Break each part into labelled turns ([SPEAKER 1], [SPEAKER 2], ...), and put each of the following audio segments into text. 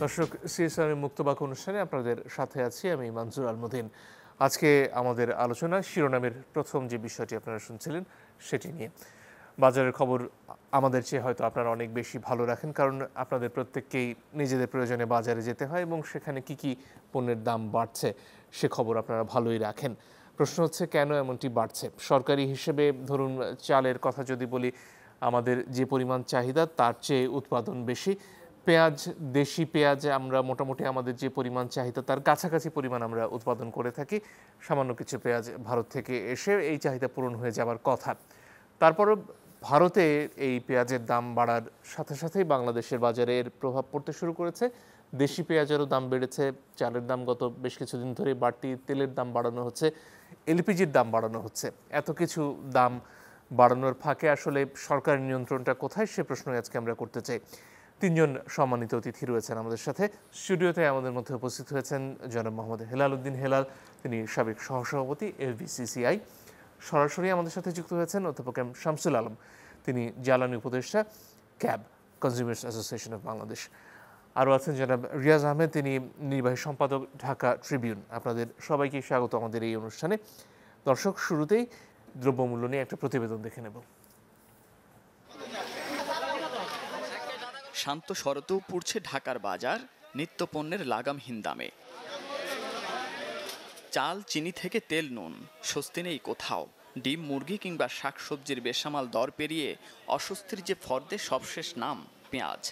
[SPEAKER 1] দর্শক, সিএসআর মুক্তবাক অনুষ্ঠানে আপনাদের সাথে আছি আমি মানজুর আলমুদ্দিন। আজকে আমাদের আলোচনা শিরোনামের প্রথম যে বিষয়টি আপনারা শুনছিলেন সেটি নিয়ে। বাজারের খবর আমাদের চেয়ে হয়তো আপনারা অনেক বেশি ভালো রাখেন, কারণ আপনাদের প্রত্যেককেই নিজেদের প্রয়োজনে বাজারে যেতে হয় এবং সেখানে কি কি পণ্যের দাম বাড়ছে সে খবর আপনারা ভালোই রাখেন। প্রশ্ন হচ্ছে কেন এমনটি বাড়ছে। সরকারি হিসেবে ধরুন চালের কথা যদি বলি, আমাদের যে পরিমাণ চাহিদা তার চেয়ে উৎপাদন বেশি। পেঁয়াজ, দেশি পেঁয়াজ আমরা মোটামুটি আমাদের যে পরিমাণ চাহিদা তার কাছাকাছি পরিমাণ আমরা উৎপাদন করে থাকি। সামান্য কিছু পেঁয়াজ ভারত থেকে এসে এই চাহিদা পূরণ হয়ে যাওয়ার কথা। তারপরও ভারতে এই পেঁয়াজের দাম বাড়ার সাথে সাথেই বাংলাদেশের বাজারে এর প্রভাব পড়তে শুরু করেছে। দেশি পেঁয়াজেরও দাম বেড়েছে, চালের দাম গত বেশ কিছুদিন ধরে বাড়তি, তেলের দাম বাড়ানো হচ্ছে, এলপিজির দাম বাড়ানো হচ্ছে। এত কিছু দাম বাড়ানোর ফাঁকে আসলে সরকারের নিয়ন্ত্রণটা কোথায়, সে প্রশ্নই আজকে আমরা করতে চাই। তিনজন সম্মানিত অতিথি রয়েছেন আমাদের সাথে। স্টুডিওতে আমাদের মধ্যে উপস্থিত হয়েছেন জনাব মোহাম্মদ হেলাল উদ্দিন হেলাল, তিনি সাবেক সহসভাপতি এফবিসিসিআই। সরাসরি আমাদের সাথে যুক্ত হয়েছেন অধ্যাপক এম শামসুল আলম, তিনি জ্বালানি উপদেষ্টা, cab, consumers association of Bangladesh. আরও আছেন জনাব রিয়াজ আহমেদ, তিনি নির্বাহী সম্পাদক, ঢাকা ট্রিবিউন। আপনাদের সবাইকে স্বাগত আমাদের এই অনুষ্ঠানে। দর্শক, শুরুতেই দ্রব্যমূল্য নিয়ে একটা প্রতিবেদন দেখে নেব।
[SPEAKER 2] শান্ত শরতেও পুড়ছে ঢাকার বাজার নিত্যপণ্যের লাগামহীন দামে। চাল, চিনি থেকে তেল, নুন, স্বস্তি নেই কোথাও। ডিম, মুরগি কিংবা শাকসবজির বেসামাল দর পেরিয়ে অস্বস্তির যে ফর্দে সবশেষ নাম পেঁয়াজ।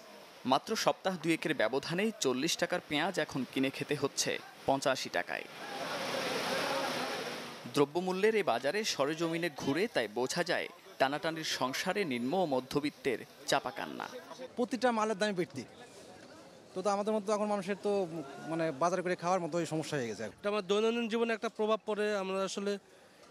[SPEAKER 2] মাত্র সপ্তাহ দুয়েকের ব্যবধানেই 40 টাকার পেঁয়াজ এখন কিনে খেতে হচ্ছে 85 টাকায়। দ্রব্যমূল্যের এ বাজারে সরেজমিনে ঘুরে তাই বোঝা যায় টানাটানির সংসারে নিম্ন ও মধ্যবিত্তের চাপা কান্না।
[SPEAKER 3] প্রতিটা মালের দামে বৃদ্ধি, তো আমাদের মতো এখন মানুষের তো মানে বাজার করে খাওয়ার মতো সমস্যা হয়ে গেছে।
[SPEAKER 4] এটা আমার দৈনন্দিন জীবনে একটা প্রভাব পড়ে, আমরা আসলে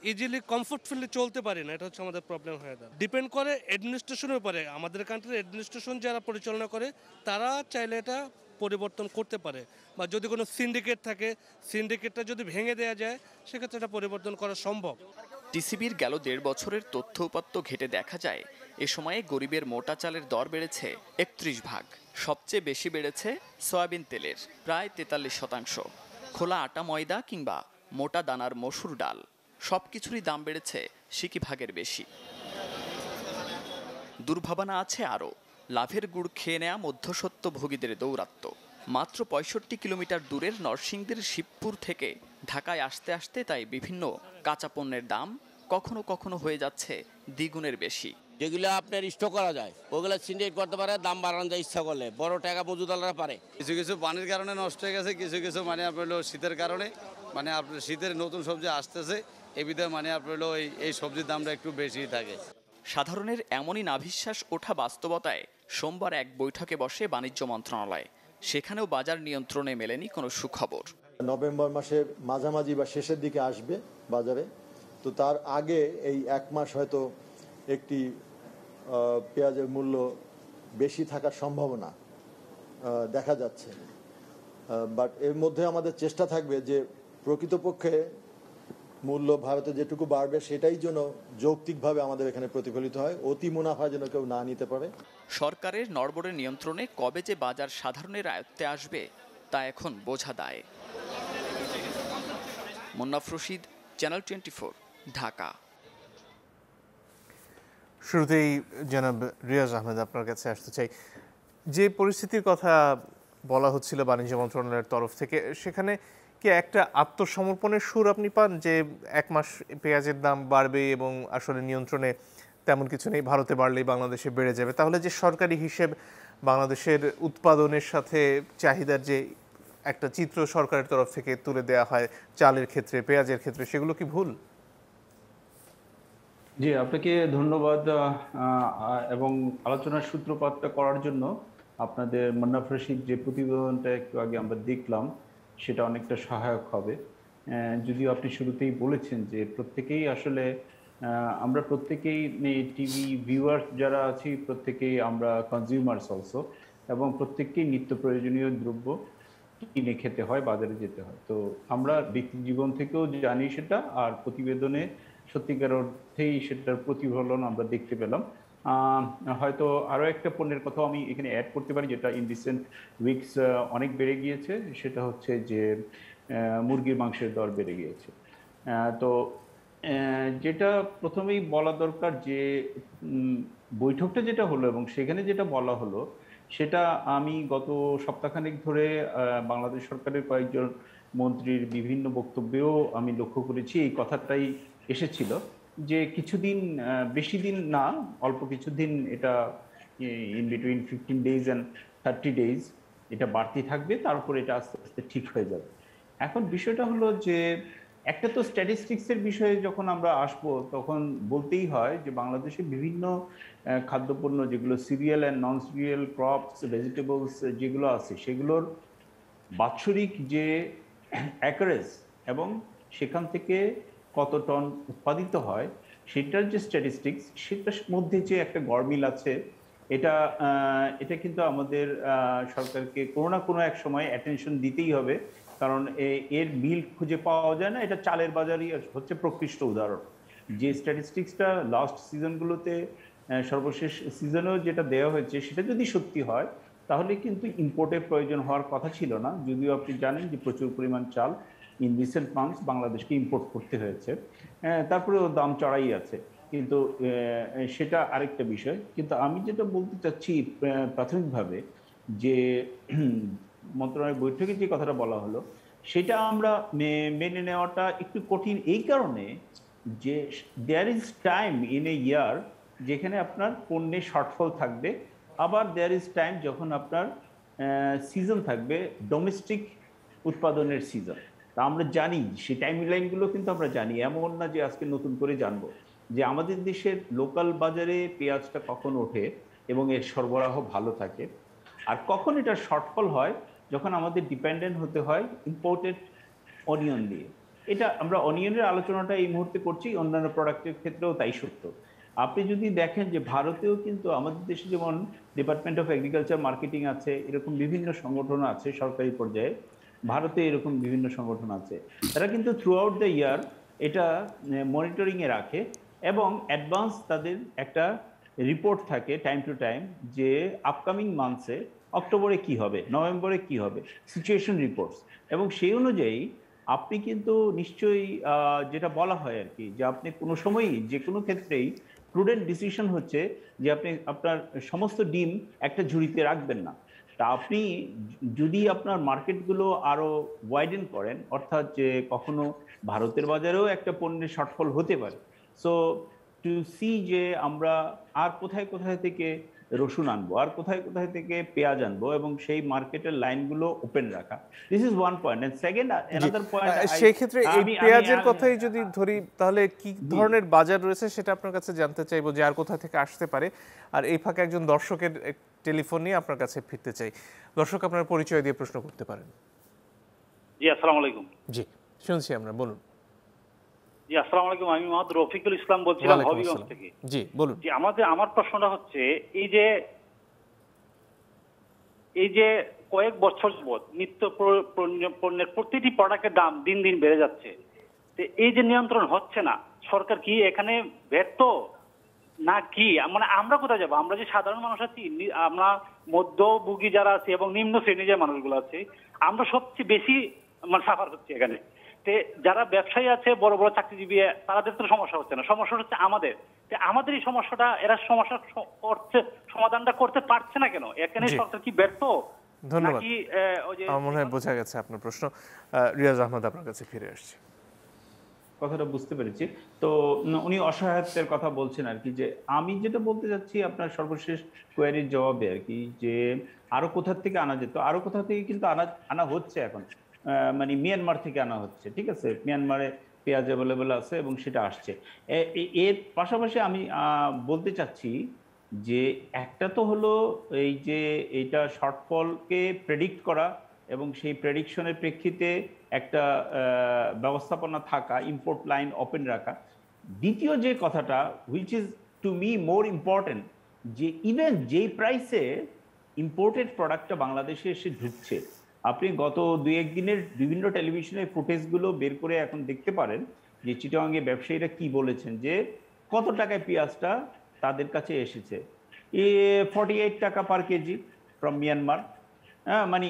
[SPEAKER 4] ইজিলি কমফোর্টফুলি চলতে পারি না, এটা হচ্ছে আমাদের প্রবলেম হয়ে যায়। ডিপেন্ড করে অ্যাডমিনিস্ট্রেশনের উপরে। আমাদের কান্ট্রির অ্যাডমিনিস্ট্রেশন যারা পরিচালনা করে তারা চাইলে এটা পরিবর্তন করতে পারে, বা যদি কোনো সিন্ডিকেট থাকে, সিন্ডিকেটটা যদি ভেঙে দেওয়া যায় সেক্ষেত্রে এটা পরিবর্তন করা সম্ভব।
[SPEAKER 2] টিসিবির গেল 1.5 বছরের তথ্য উপাত্ত ঘেটে দেখা যায় এ সময়ে গরিবের মোটা চালের দর বেড়েছে 31%। সবচেয়ে বেশি বেড়েছে সয়াবিন তেলের প্রায় 43%। খোলা আটা, ময়দা কিংবা মোটা দানার মসুর ডাল সবকিছুরই দাম বেড়েছে সিকি ভাগের বেশি। দুর্ভাবনা আছে আরও, লাভের গুড় খেয়ে নেয়া মধ্যস্বত্বভোগীদের দৌরাত্ম্য। মাত্র 65 কিলোমিটার দূরের নরসিংদীর শিবপুর থেকে ঢাকায় আসতে আসতে তাই বিভিন্ন কাঁচা পণ্যের দাম কখনো কখনো হয়ে যাচ্ছে দ্বিগুণের বেশি।
[SPEAKER 5] যেগুলো আপনার স্টক করা যায় ওগুলো সিন্ডিকেট করতে পারে, দাম বাড়ানো যায় ইচ্ছা করলে, বড় টাকা মজুদাররা পারে।
[SPEAKER 6] কিছু কিছু পানির কারণে নষ্ট হয়ে গেছে, কিছু কিছু মানে আপনার শীতের কারণে, মানে আপনার শীতের নতুন সবজি আসতেছে, এই বিধায় মানে আপনার এই সবজির দামটা একটু বেশি থাকে।
[SPEAKER 2] সাধারণের এমনই নাভিশ্বাস ওঠা বাস্তবতায় সোমবার এক বৈঠকে বসে বাণিজ্য মন্ত্রণালয়। সেখানেও বাজার নিয়ন্ত্রণে মেলেনি কোনো সুখবর।
[SPEAKER 7] নভেম্বর মাসের মাঝামাঝি বা শেষের দিকে আসবে বাজারে, তো তার আগে এই 1 মাস হয়তো একটি পেঁয়াজের মূল্য বেশি থাকার সম্ভাবনা দেখা যাচ্ছে। বাট এর মধ্যে আমাদের চেষ্টা থাকবে যে প্রকৃতপক্ষে মূল্য ভারতে যেটুকু বাড়বে সেটাই যেন যৌক্তিকভাবে আমাদের এখানে প্রতিফলিত হয়, অতি মুনাফা যেন কেউ না নিতে পারে।
[SPEAKER 2] সরকারের নড়বড়ে নিয়ন্ত্রণে কবে যে বাজার সাধারণের আয়ত্তে আসবে তা এখন বোঝা দায়। মুন্নাফ রশিদ, চ্যানেল 24, ঢাকা।
[SPEAKER 1] শুরুতেই জনাব রিয়াজ আহমেদ, আপনার কাছে আসতে চাই। যে পরিস্থিতির কথা বলা হচ্ছিল বাণিজ্য মন্ত্রণালয়ের তরফ থেকে, সেখানে কি একটা আত্মসমর্পণের সুর আপনি পান যে 1 মাস পেঁয়াজের দাম বাড়বে এবং আসলে নিয়ন্ত্রণে তেমন কিছু নেই, ভারতে বাড়লেই বাংলাদেশে বেড়ে যাবে? তাহলে যে সরকারি হিসেব বাংলাদেশের উৎপাদনের সাথে চাহিদার যে একটা চিত্র সরকারের তরফ থেকে তুলে দেওয়া হয় চালের ক্ষেত্রে, পেঁয়াজের ক্ষেত্রে, সেগুলো কি ভুল?
[SPEAKER 8] জি, আপনাকে ধন্যবাদ এবং আলোচনার সূত্রপাতটা করার জন্য। আপনাদের মুন্নাফ রশিদ যে প্রতিবেদনটা একটু আগে আমরা দেখলাম সেটা অনেকটা সহায়ক হবে। যদিও আপনি শুরুতেই বলেছেন যে প্রত্যেকেই আসলে আমরা প্রত্যেকেই টিভি ভিউয়ার্স যারা আছি প্রত্যেকেই আমরা কনজিউমার্স অলসো, এবং প্রত্যেককেই নিত্য প্রয়োজনীয় দ্রব্য কিনে খেতে হয়, বাজারে যেতে হয়। তো আমরা ব্যক্তি জীবন থেকেও জানি সেটা, আর প্রতিবেদনে সত্যিকার অর্থেই সেটার প্রতিফলন আমরা দেখতে পেলাম। আহ, হয়তো আরও একটা পণ্যের কথাও আমি এখানে অ্যাড করতে পারি, যেটা ইন রিসেন্ট উইকস অনেক বেড়ে গিয়েছে। সেটা হচ্ছে যে মুরগির মাংসের দর বেড়ে গিয়েছে। তো যেটা প্রথমেই বলা দরকার যে বৈঠকটা যেটা হলো এবং সেখানে যেটা বলা হলো, সেটা আমি গত সপ্তাহখানেক ধরে বাংলাদেশ সরকারের কয়েকজন মন্ত্রীর বিভিন্ন বক্তব্যেও আমি লক্ষ্য করেছি, এই কথাটাই এসেছিল যে কিছুদিন, বেশি দিন না, অল্প কিছুদিন এটা in between 15 days and 30 days এটা বাড়তি থাকবে, তারপর এটা আস্তে আস্তে ঠিক হয়ে যাবে। এখন বিষয়টা হলো যে একটা তো স্ট্যাটিস্টিক্সের বিষয়ে যখন আমরা আসব, তখন বলতেই হয় যে বাংলাদেশে বিভিন্ন খাদ্যপণ্য, যেগুলো serial and non serial crops, vegetables যেগুলো আছে, সেগুলোর বাৎসরিক যে অ্যাকারেজ এবং সেখান থেকে কত টন উৎপাদিত হয়, সেটার যে স্ট্যাটিস্টিক্স, সেটার মধ্যে যে একটা গরমিল আছে, এটা এটা কিন্তু আমাদের সরকারকে কোনো না কোনো এক সময় অ্যাটেনশন দিতেই হবে। কারণ এর মিল খুঁজে পাওয়া যায় না। এটা চালের বাজারই হচ্ছে প্রকৃষ্ট উদাহরণ। যে স্ট্যাটিস্টিক্সটা লাস্ট সিজনগুলোতে, সর্বশেষ সিজনেও যেটা দেওয়া হয়েছে, সেটা যদি সত্যি হয়, তাহলে কিন্তু ইম্পোর্টের প্রয়োজন হওয়ার কথা ছিল না। যদিও আপনি জানেন যে প্রচুর পরিমাণ চাল ইন রিসেন্ট মান্থস বাংলাদেশকে ইম্পোর্ট করতে হয়েছে, তারপরেও দাম চড়াই আছে, কিন্তু সেটা আরেকটা বিষয়। কিন্তু আমি যেটা বলতে চাচ্ছি প্রাথমিকভাবে, যে মন্ত্রণালয়ের বৈঠকে যে কথাটা বলা হলো, সেটা আমরা মেনে নেওয়াটা একটু কঠিন এই কারণে যে there is time in a year যেখানে আপনার পণ্যে শর্টফল থাকবে, আবার দেয়ার ইজ টাইম যখন আপনার সিজন থাকবে, ডোমেস্টিক উৎপাদনের সিজন। তা আমরা জানি, সেই টাইম লাইনগুলো কিন্তু আমরা জানি, এমন না যে আজকে নতুন করে জানবো। যে আমাদের দেশের লোকাল বাজারে পেঁয়াজটা কখন ওঠে এবং এর সরবরাহ ভালো থাকে, আর কখন এটা শর্টফল হয়, যখন আমাদের ডিপেন্ডেন্ট হতে হয় ইম্পোর্টেড অনিয়ন দিয়ে। এটা আমরা অনিয়নের আলোচনাটা এই মুহূর্তে করছি, অন্যান্য প্রোডাক্টের ক্ষেত্রেও তাই সত্য। আপনি যদি দেখেন যে ভারতেও কিন্তু আমাদের দেশে যেমন ডিপার্টমেন্ট অফ এগ্রিকালচার মার্কেটিং আছে, এরকম বিভিন্ন সংগঠন আছে সরকারি পর্যায়ে, ভারতে এরকম বিভিন্ন সংগঠন আছে। তারা কিন্তু থ্রু আউট দ্য ইয়ার এটা মনিটরিংয়ে রাখে এবং অ্যাডভান্স তাদের একটা রিপোর্ট থাকে টাইম টু টাইম, যে আপকামিং মান্থসে অক্টোবরে কি হবে, নভেম্বরে কি হবে, সিচুয়েশন রিপোর্টস। এবং সেই অনুযায়ী আপনি কিন্তু নিশ্চয়ই যেটা বলা হয় আর কি, যে আপনি কোনো সময়ই যে কোনো ক্ষেত্রেই প্রুডেন্ট ডিসিশন হচ্ছে যে আপনি আপনার সমস্ত ডিম একটা ঝুড়িতে রাখবেন না। তা আপনি যদি আপনার মার্কেটগুলো আরও ওয়াইডেন করেন, অর্থাৎ যে কখনো ভারতের বাজারেও একটা পণ্যের শর্টফল হতে পারে, সো টু সি যে আমরা আর কোথায় কোথায় থেকে রসুন আনবো, আর কোথায় কোথায় থেকে পেঁয়াজ আনবো, এবং সেই মার্কেটের লাইনগুলো ওপেন রাখা। This is one point. And second, another point,
[SPEAKER 1] সেই ক্ষেত্রে এই পেঁয়াজের কথাই যদি ধরি, তাহলে কি ধরনের বাজার রয়েছে সেটা আপনার কাছে জানতে চাইবো, যে আর কোথা থেকে আসতে পারে। আর এই ফাঁকে একজন দর্শকের টেলিফোন নিয়ে আপনার কাছে ফিরতে চাই। দর্শক, আপনার পরিচয় দিয়ে প্রশ্ন করতে পারেন।
[SPEAKER 9] জি, আসসালামু আলাইকুম।
[SPEAKER 1] জি, শুনছি আমরা, বলুন।
[SPEAKER 9] জি, আসসালামু আলাইকুম। আমি মোহাম্মদ রফিকুল ইসলাম বলছিলাম হবিগঞ্জ থেকে।
[SPEAKER 1] জি, বলুন।
[SPEAKER 9] জি, আমার প্রশ্নটা হচ্ছে, এই যে কয়েক বছর যাবত নিত্য পণ্যের প্রতিটি প্রোডাক্টের দাম দিন দিন বেড়ে যাচ্ছে, তো এই যে নিয়ন্ত্রণ হচ্ছে না, সরকার কি এখানে ব্যর্থ না কি? মানে আমরা কোথায় যাবো? আমরা যে সাধারণ মানুষ আছি, আমরা মধ্যভোগী যারা আছে এবং নিম্ন শ্রেণীর যে মানুষগুলো আছে, আমরা সবচেয়ে বেশি মানে সাফার হচ্ছে এখানে। যারা ব্যবসায়ী আছে, বড় বড় চাকরিজীবী, তাদের তো সমস্যা হচ্ছে না, সমস্যা হচ্ছে আমাদের। আমাদের এই সমস্যাটা এরা সমস্যা করছে, সমাধানটা করতে পারছে না কেন? এখানে সরকার কি ব্যর্থ?
[SPEAKER 1] ধন্যবাদ। আমার মনে হয় বোঝা গেছে আপনার প্রশ্ন। রিয়াজ আহমদ, আপনার কাছে ফিরে আসছে।
[SPEAKER 8] কথাটা বুঝতে পেরেছি। তো উনি অসহায়ত্বের কথা বলছেন আর কি, যে আমি যেটা বলতে চাচ্ছি আপনার সর্বশেষ কোয়ারির জবাবে আর কি, যে আরো কোথা থেকে আনা যেত, আরো কোথা থেকে কিন্তু আনা হচ্ছে এখন, মানে মিয়ানমার থেকে আনা হচ্ছে, ঠিক আছে, মিয়ানমারে পেঁয়াজ অ্যাভেলেবেল আছে এবং সেটা আসছে। এর পাশাপাশি আমি বলতে চাচ্ছি যে একটা তো হলো এই যে এটা শর্টফলকে প্রেডিক্ট করা এবং সেই প্রেডিকশনের প্রেক্ষিতে একটা ব্যবস্থাপনা থাকা, ইম্পোর্ট লাইন ওপেন রাখা। দ্বিতীয় যে কথাটা, which is to me more important, যে ইভেন যেই প্রাইসে ইম্পোর্টেড প্রোডাক্টটা বাংলাদেশে এসে ঢুকছে, আপনি গত 2-1 দিনের বিভিন্ন টেলিভিশনের ফুটেজগুলো বের করে এখন দেখতে পারেন যে চিটাগাংয়ে ব্যবসায়ীরা কি বলেছেন, যে কত টাকায় পেঁয়াজটা তাদের কাছে এসেছে 48 টাকা পার কেজি ফ্রম মিয়ানমার। মানে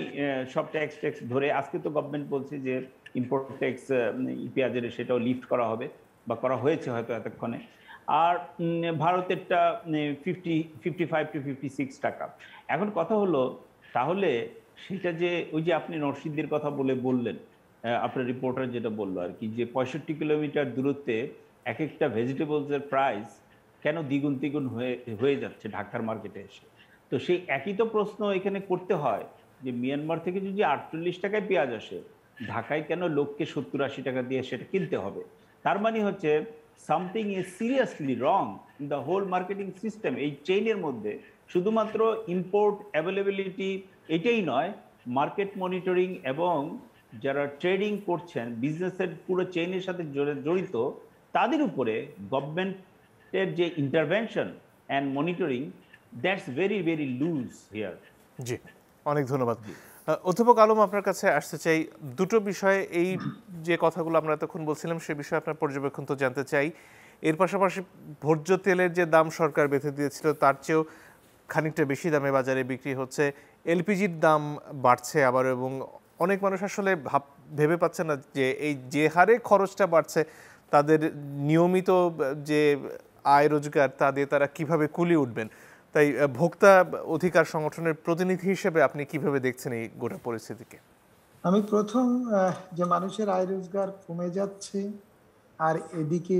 [SPEAKER 8] সব ট্যাক্স ধরে আজকে তো গভর্নমেন্ট বলছে যে ইম্পোর্ট ট্যাক্স পেঁয়াজের সেটাও লিফট করা হবে বা করা হয়েছে হয়তো এতক্ষণে। আর ভারতেরটা 55 to 56 টাকা। এখন কথা হলো তাহলে সেটা যে ওই যে আপনি নরসিংদীর কথা বললেন, আপনার রিপোর্টার যেটা বললো আর কি, যে 65 কিলোমিটার দূরত্বে এক একটা ভেজিটেবলসের প্রাইস কেন দ্বিগুণ তিগুণ হয়ে যাচ্ছে ঢাকার মার্কেটে এসে। তো সেই একই তো প্রশ্ন এখানে করতে হয় যে মিয়ানমার থেকে যদি 48 টাকায় পেঁয়াজ আসে, ঢাকায় কেন লোককে 70-80 টাকা দিয়ে সেটা কিনতে হবে? তার মানে হচ্ছে something is seriously wrong in the whole marketing system. এই চেইনের মধ্যে শুধুমাত্র ইম্পোর্ট অ্যাভেলেবিলিটি এটাই নয়, মার্কেট মনিটরিং এবং যারা ট্রেডিং করছেন বিজনেসের পুরো চেইনের সাথে জড়িত তাদের উপরে গভর্নমেন্টের যে intervention and monitoring, that's very very loose here.
[SPEAKER 1] জি, অনেক ধন্যবাদ। অধ্যাপক আলম, আপনার কাছে আসতে চাই দুটো বিষয়ে। এই যে কথাগুলো আমরা এতক্ষণ বলছিলাম সে বিষয়ে আপনার পর্যবেক্ষণ তো জানতে চাই। এর পাশাপাশি ভোজ্য তেলের যে দাম সরকার বেঁধে দিয়েছিল তার চেয়েও খানিকটা বেশি দামে বাজারে বিক্রি হচ্ছে, এলপিজির দাম বাড়ছে আবার, এবং অনেক মানুষ আসলে ভেবে পাচ্ছে না যে এই যে হারে খরচটা বাড়ছে তাদের নিয়মিত যে আয় রোজগার তা দিয়ে তারা কিভাবে কুলিয়ে উঠবেন। তাই ভোক্তা অধিকার সংগঠনের প্রতিনিধি হিসেবে আপনি কিভাবে দেখছেন এই গোটা পরিস্থিতিকে?
[SPEAKER 10] আমি প্রথম যে মানুষের আয় রোজগার কমে যাচ্ছে আর এদিকে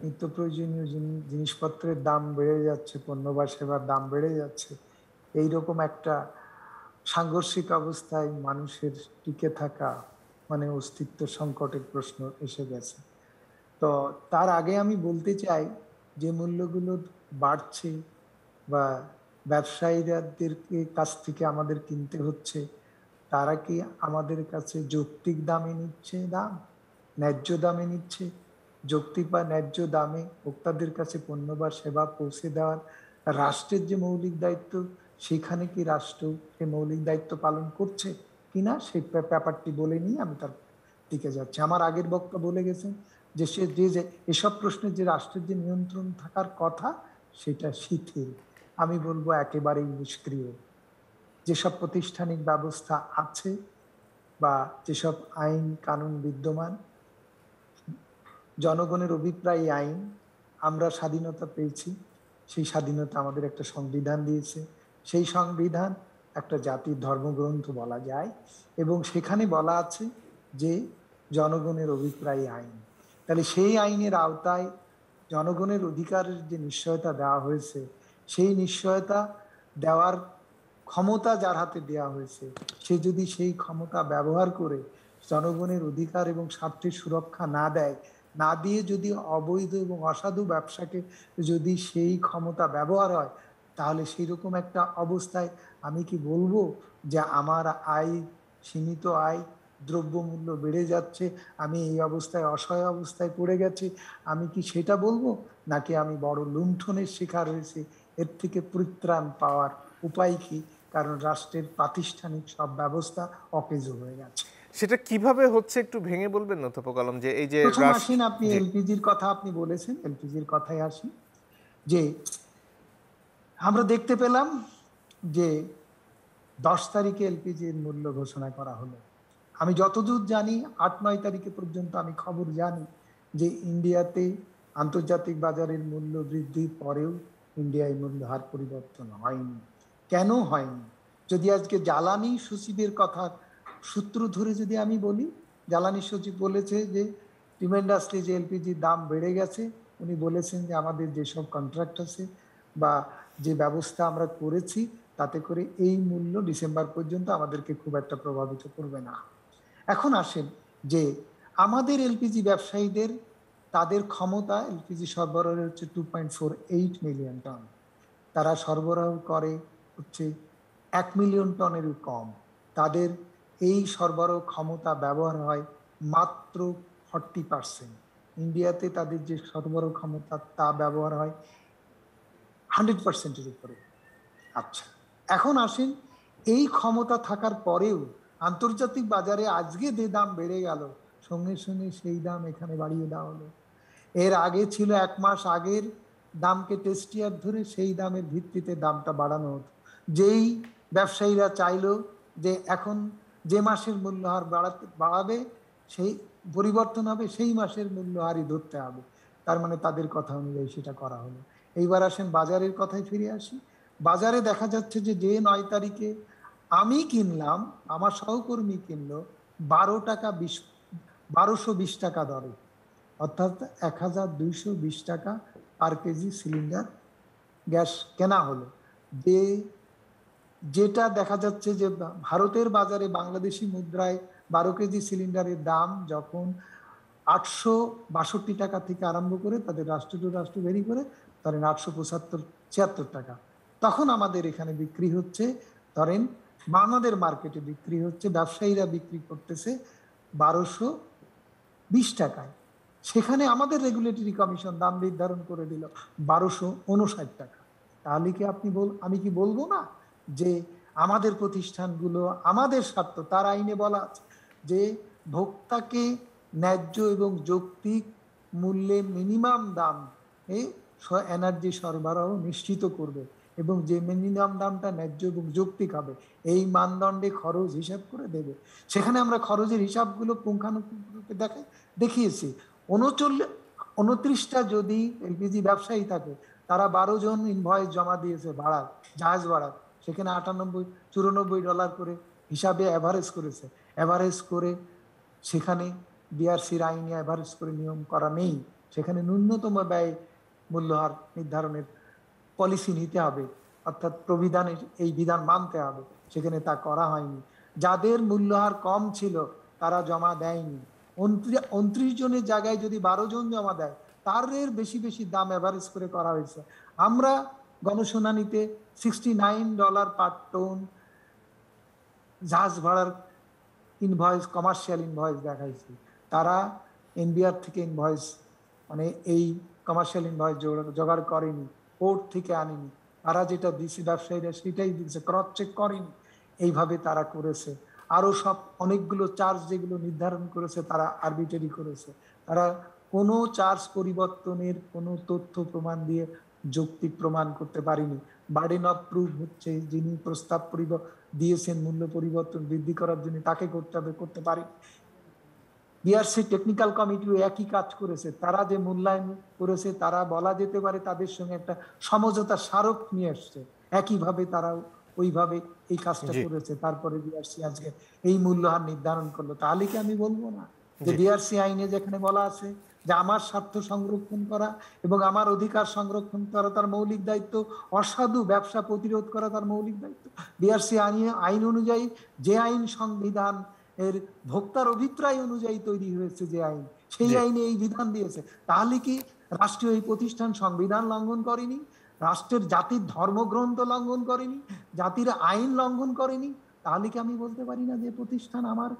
[SPEAKER 10] নিত্য প্রয়োজনীয় জিনিসপত্রের দাম বেড়ে যাচ্ছে, পণ্য বা সেবার দাম বেড়ে যাচ্ছে, এইরকম একটা সাংঘর্ষিক অবস্থায় মানুষের টিকে থাকা মানে অস্তিত্ব সংকটের প্রশ্ন এসে গেছে। তো তার আগে আমি বলতে চাই যে মূল্যগুলো বাড়ছে বা ব্যবসায়ীদের কাছ থেকে আমাদের কিনতে হচ্ছে, তারা কি আমাদের কাছে যৌক্তিক দামে নিচ্ছে, ন্যায্য দামে নিচ্ছে? যৌক্তিক বা ন্যায্য দামে ভোক্তাদের কাছে পণ্য বা সেবা পৌঁছে দেওয়ার রাষ্ট্রের যে মৌলিক দায়িত্ব, সেখানে কি রাষ্ট্র সে মৌলিক দায়িত্ব পালন করছে কিনা সেই ব্যাপারটি বলে নিয়ে আমি তার দিকে যাচ্ছি। আমার আগের বক্তা বলে গেছেন যে সে যে এসব প্রশ্নে যে রাষ্ট্রের যে নিয়ন্ত্রণ থাকার কথা সেটা শিথিল। আমি বলবো একেবারেই নিষ্ক্রিয়। যেসব প্রাতিষ্ঠানিক ব্যবস্থা আছে বা যেসব আইন কানুন বিদ্যমান, জনগণের অভিপ্রায় আইন, আমরা স্বাধীনতা পেয়েছি, সেই স্বাধীনতা আমাদের একটা সংবিধান দিয়েছে, সেই সংবিধান একটা জাতির ধর্মগ্রন্থ বলা যায়, এবং সেখানে বলা আছে যে জনগণের অভিপ্রায় আইন। তাহলে সেই আইনের আওতায় জনগণের অধিকারের যে নিশ্চয়তা দেওয়া হয়েছে, সেই নিশ্চয়তা দেওয়ার ক্ষমতা যার হাতে দেওয়া হয়েছে, সে যদি সেই ক্ষমতা ব্যবহার করে জনগণের অধিকার এবং স্বার্থের সুরক্ষা না দেয়, না দিয়ে যদি অবৈধ এবং অসাধু ব্যবসাকে যদি সেই ক্ষমতা ব্যবহার হয়, তাহলে সেই রকম একটা অবস্থায় আমি কি বলবো যে আমার আয় সীমিত আয়, দ্রব্যমূল্য বেড়ে যাচ্ছে, আমি এই অবস্থায় অসহায় অবস্থায় পড়ে গেছি, আমি কি সেটা বলবো? নাকি আমি বড় লুণ্ঠনের শিকার হয়েছি, এর থেকে পরিত্রাণ পাওয়ার উপায় কি? কারণ রাষ্ট্রের প্রাতিষ্ঠানিক সব ব্যবস্থা অকেজো হয়ে গেছে।
[SPEAKER 1] সেটা কিভাবে হচ্ছে একটু ভেঙে বলবেন না অধ্যাপক আলম? যে এই যে
[SPEAKER 10] আসেন, আপনি এলপিজির কথা আপনি বলেছেন, এলপিজির কথায় আসি। যে আমরা দেখতে পেলাম যে 10 তারিখে এলপিজির মূল্য ঘোষণা করা হলো। আমি যতদূর জানি 8-9 তারিখে পর্যন্ত আমি খবর জানি যে ইন্ডিয়াতে আন্তর্জাতিক বাজারের মূল্য বৃদ্ধির পরেও ইন্ডিয়ায় মূল্য হার পরিবর্তন হয়নি। কেন হয়নি? যদি আজকে জ্বালানি সচিবের কথা সূত্র ধরে যদি আমি বলি, জ্বালানি সচিব বলেছে যে ট্রিমেন্ডাসলি যে এলপিজির দাম বেড়ে গেছে, উনি বলেছেন যে আমাদের যেসব কন্ট্রাক্ট আছে বা যে ব্যবস্থা আমরা করেছি তাতে করে এই মূল্য ডিসেম্বর পর্যন্ত আমাদেরকে খুব একটা প্রভাবিত করবে না। এখন আসেন যে আমাদের এলপিজি ব্যবসায়ীদের তাদের ক্ষমতা এলপিজি সরবরাহ হচ্ছে 2.48 মিলিয়ন টন, তারা সরবরাহ করে হচ্ছে 1 মিলিয়ন টনেরও কম। তাদের এই সরবরাহ ক্ষমতা ব্যবহার হয় মাত্র 40%। ইন্ডিয়াতে তাদের যে সরবরাহ ক্ষমতা তা ব্যবহার হয় 100%-এর উপরে। আচ্ছা, এখন আসেন এই ক্ষমতা থাকার পরেও আন্তর্জাতিক বাজারে আজকে যে দাম বেড়ে গেল, সঙ্গে সঙ্গে সেই দাম এখানে বাড়িয়ে দেওয়া হলো। এর আগে ছিল 1 মাস আগের দামকে টেস্টিয়ার ধরে সেই দামের ভিত্তিতে দামটা বাড়ানো হতো। যেই ব্যবসায়ীরা চাইলো যে এখন যে মাসের মূল্যহার বাড়াবে সেই পরিবর্তন হবে, সেই মাসের মূল্যহারই ধরতে হবে। তার মানে তাদের কথা অনুযায়ী সেটা করা হলো। এইবার আসেন বাজারের কথায় ফিরে আসি। বাজারে দেখা যাচ্ছে যে 9 তারিখে আমি কিনলাম, আমার সহকর্মী কিনলো 1220 টাকা দরে, অর্থাৎ 1220 টাকা পার কেজি সিলিন্ডার গ্যাস কেনা হলো। যেটা দেখা যাচ্ছে যে ভারতের বাজারে বাংলাদেশি মুদ্রায় 12 কেজি সিলিন্ডারের দাম যখন 862 টাকা থেকে আরম্ভ করে তাদের রাষ্ট্র টু রাষ্ট্র ভেরি করে ধরেন 875-76 টাকা, তখন আমাদের এখানে বিক্রি হচ্ছে, ধরেন আমাদের মার্কেটে বিক্রি হচ্ছে, ব্যবসায়ীরা বিক্রি করতেছে 1220 টাকায়। সেখানে আমাদের রেগুলেটরি কমিশন দাম নির্ধারণ করে দিল 1259 টাকা। তাহলে কি আমি কি বলবো না যে আমাদের প্রতিষ্ঠানগুলো আমাদের স্বার্থ, তার আইনে বলা আছে যে ভোক্তাকে ন্যায্য এবং যৌক্তিক মূল্যে মিনিমাম দাম এনার্জি সরবরাহ নিশ্চিত করবে এবং যে মিনিমাম দামটা ন্যায্য এবং যৌক্তিক হবে এই মানদণ্ডে খরচ হিসাব করে দেবে। সেখানে আমরা খরচের হিসাবগুলো পুঙ্খানুপুঙ্খরূপে দেখিয়েছি। 29টা যদি এলপিজি ব্যবসায়ী থাকে, তারা 12 জন ইনভয়েস জমা দিয়েছে ভাড়ার, জাহাজ ভাড়ার, সেখানে $94 করে হিসাবে অ্যাভারেজ করেছে। অ্যাভারেজ করে সেখানে বিআরসির আইনে অ্যাভারেজ করে নিয়ম করা নেই, সেখানে ন্যূনতম ব্যয় মূল্যহার নির্ধারণের পলিসি নিতে হবে, অর্থাৎ প্রবিধানের এই বিধান মানতে হবে, সেখানে তা করা হয়নি। যাদের মূল্যহার কম ছিল তারা জমা দেয়নি। 29 জনের জায়গায় যদি 12 জন জমা দেয়, তার বেশি বেশি দাম অ্যাভারেজ করে করা হয়েছে। আমরা গণশুনানিতে $69 পার টন জাহাজ ভাড়ার ইনভয়েস, কমার্শিয়াল ইনভয়েস দেখাইছি। তারা এনবিআর থেকে ইনভয়েস, মানে এই কমার্শিয়াল ইনভয়েস জোগাড় করেনি, পোর্ট থেকে আনেনি, তারা যেটা দিয়েছে ব্যবসায়ীরা সেটাই দিয়েছে, ক্রস চেক করেনি। এইভাবে তারা করেছে। আরও সব অনেকগুলো চার্জ যেগুলো নির্ধারণ করেছে তারা আরবিট্রারি করেছে। তারা কোনো চার্জ পরিবর্তনের কোনো তথ্য প্রমাণ দিয়ে যৌক্তিক প্রমাণ করতে পারেনি। বার্ডেন অফ প্রুফ হচ্ছে যিনি প্রস্তাব দিয়েছেন মূল্য পরিবর্তন বৃদ্ধি করার জন্য, তাকে করতে হবে, করতে পারেনি। বিআরসি টেকনিক্যাল কমিটিও একই কাজ করেছে। তারা যে মূল্যায়ন করেছে তারা বলা যেতে পারে তাদের সঙ্গে একটা সমঝোতা স্মারক নিয়ে আসছে, একইভাবে তারা ওইভাবে এই কাজটা করেছে। তারপরে বিআরসি আজকে এই মূল্যহার নির্ধারণ করলো। তাহলে কি আমি বলবো না যে বিআরসি আইনে যেখানে বলা আছে যে আমার স্বার্থ সংরক্ষণ করা এবং আমার অধিকার সংরক্ষণ করা তার মৌলিক দায়িত্ব, অসাধু ব্যবসা প্রতিরোধ করা তার মৌলিক দায়িত্ব। বিআরসি আইন অনুযায়ী যে আইন সংবিধান এর ভোক্তার অভিপ্রায় অনুযায়ী তৈরি হয়েছে, যে আইন, সেই আইনে এই বিধান দিয়েছে। তাহলে কি রাষ্ট্রীয় এই প্রতিষ্ঠান সংবিধান লঙ্ঘন করেনি? রাষ্ট্রের জাতির ধর্মগ্রন্থ লঙ্ঘন করেনি? জাতির আইন লঙ্ঘন করেনি? তাহলে কি আমি বলতে পারি না যে প্রতিষ্ঠান আমার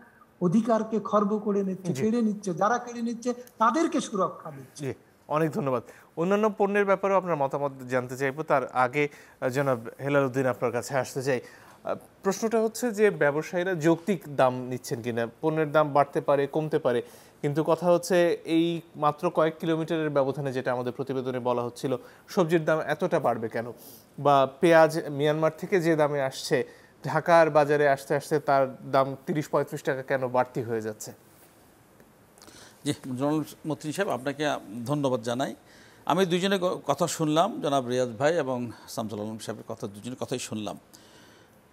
[SPEAKER 10] অধিকারকে খর্ব করে নিচ্ছে, কেড়ে নিচ্ছে, যারা কেড়ে নিচ্ছে তাদেরকে সুরক্ষা দিচ্ছে?
[SPEAKER 1] অনেক ধন্যবাদ। অন্যান্য পণ্যের ব্যাপারেও আপনার মতামত জানতে চাইবো, তার আগে জনাব হেলাল উদ্দিন আপনার কাছে আসতে চাই। প্রশ্নটা হচ্ছে যে ব্যবসায়ীরা যৌক্তিক দাম নিচ্ছেন কিনা। পণ্যের দাম বাড়তে পারে, কমতে পারে, কিন্তু কথা হচ্ছে এই মাত্র কয়েক কিলোমিটারের ব্যবধানে, যেটা আমাদের প্রতিবেদনে বলা হচ্ছিল, সবজির দাম এতটা বাড়বে কেন? বা পেঁয়াজ মিয়ানমার থেকে যে দামে আসছে, ঢাকার বাজারে আসতে আসতে তার দাম 30-35 টাকা কেন বাড়তি হয়ে যাচ্ছে?
[SPEAKER 11] জি, জনাব মন্ত্রী সাহেব, আপনাকে ধন্যবাদ জানাই। আমি দুজনের কথা শুনলাম, জনাব রিয়াজ ভাই এবং শামসুল আলম সাহেবের কথা, দুজনের কথাই শুনলাম।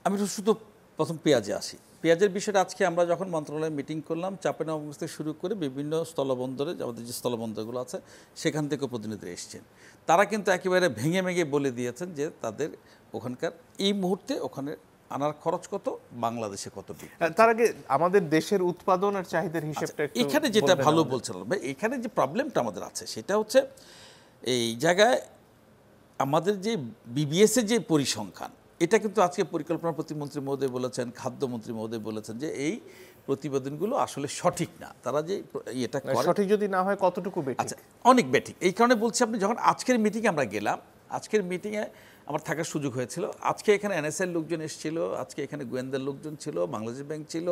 [SPEAKER 11] আমি শুধু প্রথম পেঁয়াজে আসি। পেঁয়াজের বিষয়টা আজকে আমরা যখন মন্ত্রণালয়ে মিটিং করলাম, চাঁপাইনবাবগঞ্জ থেকে শুরু করে বিভিন্ন স্থলবন্দরে, আমাদের যে স্থলবন্দরগুলো আছে সেখান থেকে প্রতিনিধিরা এসছেন। তারা কিন্তু একেবারে ভেঙে ভেঙে বলে দিয়েছেন যে তাদের ওখানকার এই মুহূর্তে ওখানে আনার খরচ কত, বাংলাদেশে কত।
[SPEAKER 1] তার আগে আমাদের দেশের উৎপাদন আর চাহিদার হিসাবটা
[SPEAKER 11] এখানে যেটা ভালো বলছিলাম ভাই, এখানে যে প্রবলেমটা আমাদের আছে সেটা হচ্ছে এই জায়গায় আমাদের যে বিবিএসের যে পরিসংখ্যান, এটা কিন্তু আজকে পরিকল্পনা প্রতিমন্ত্রী মহোদয় বলেছেন, খাদ্যমন্ত্রী মহোদয় বলেছেন যে এই প্রতিবেদনগুলো আসলে সঠিক না। তারা যে এটা
[SPEAKER 1] সঠিক যদি না হয় কতটুকু বেঠিক?
[SPEAKER 11] আচ্ছা, অনেক বেঠিক। এই কারণে বলছি, আপনি যখন আজকের মিটিংয়ে আমরা গেলাম, আজকের মিটিংয়ে আমার থাকার সুযোগ হয়েছিল। আজকে এখানে এনএসএর লোকজন এসেছিল, আজকে এখানে গোয়েন্দার লোকজন ছিল, বাংলাদেশ ব্যাংক ছিল,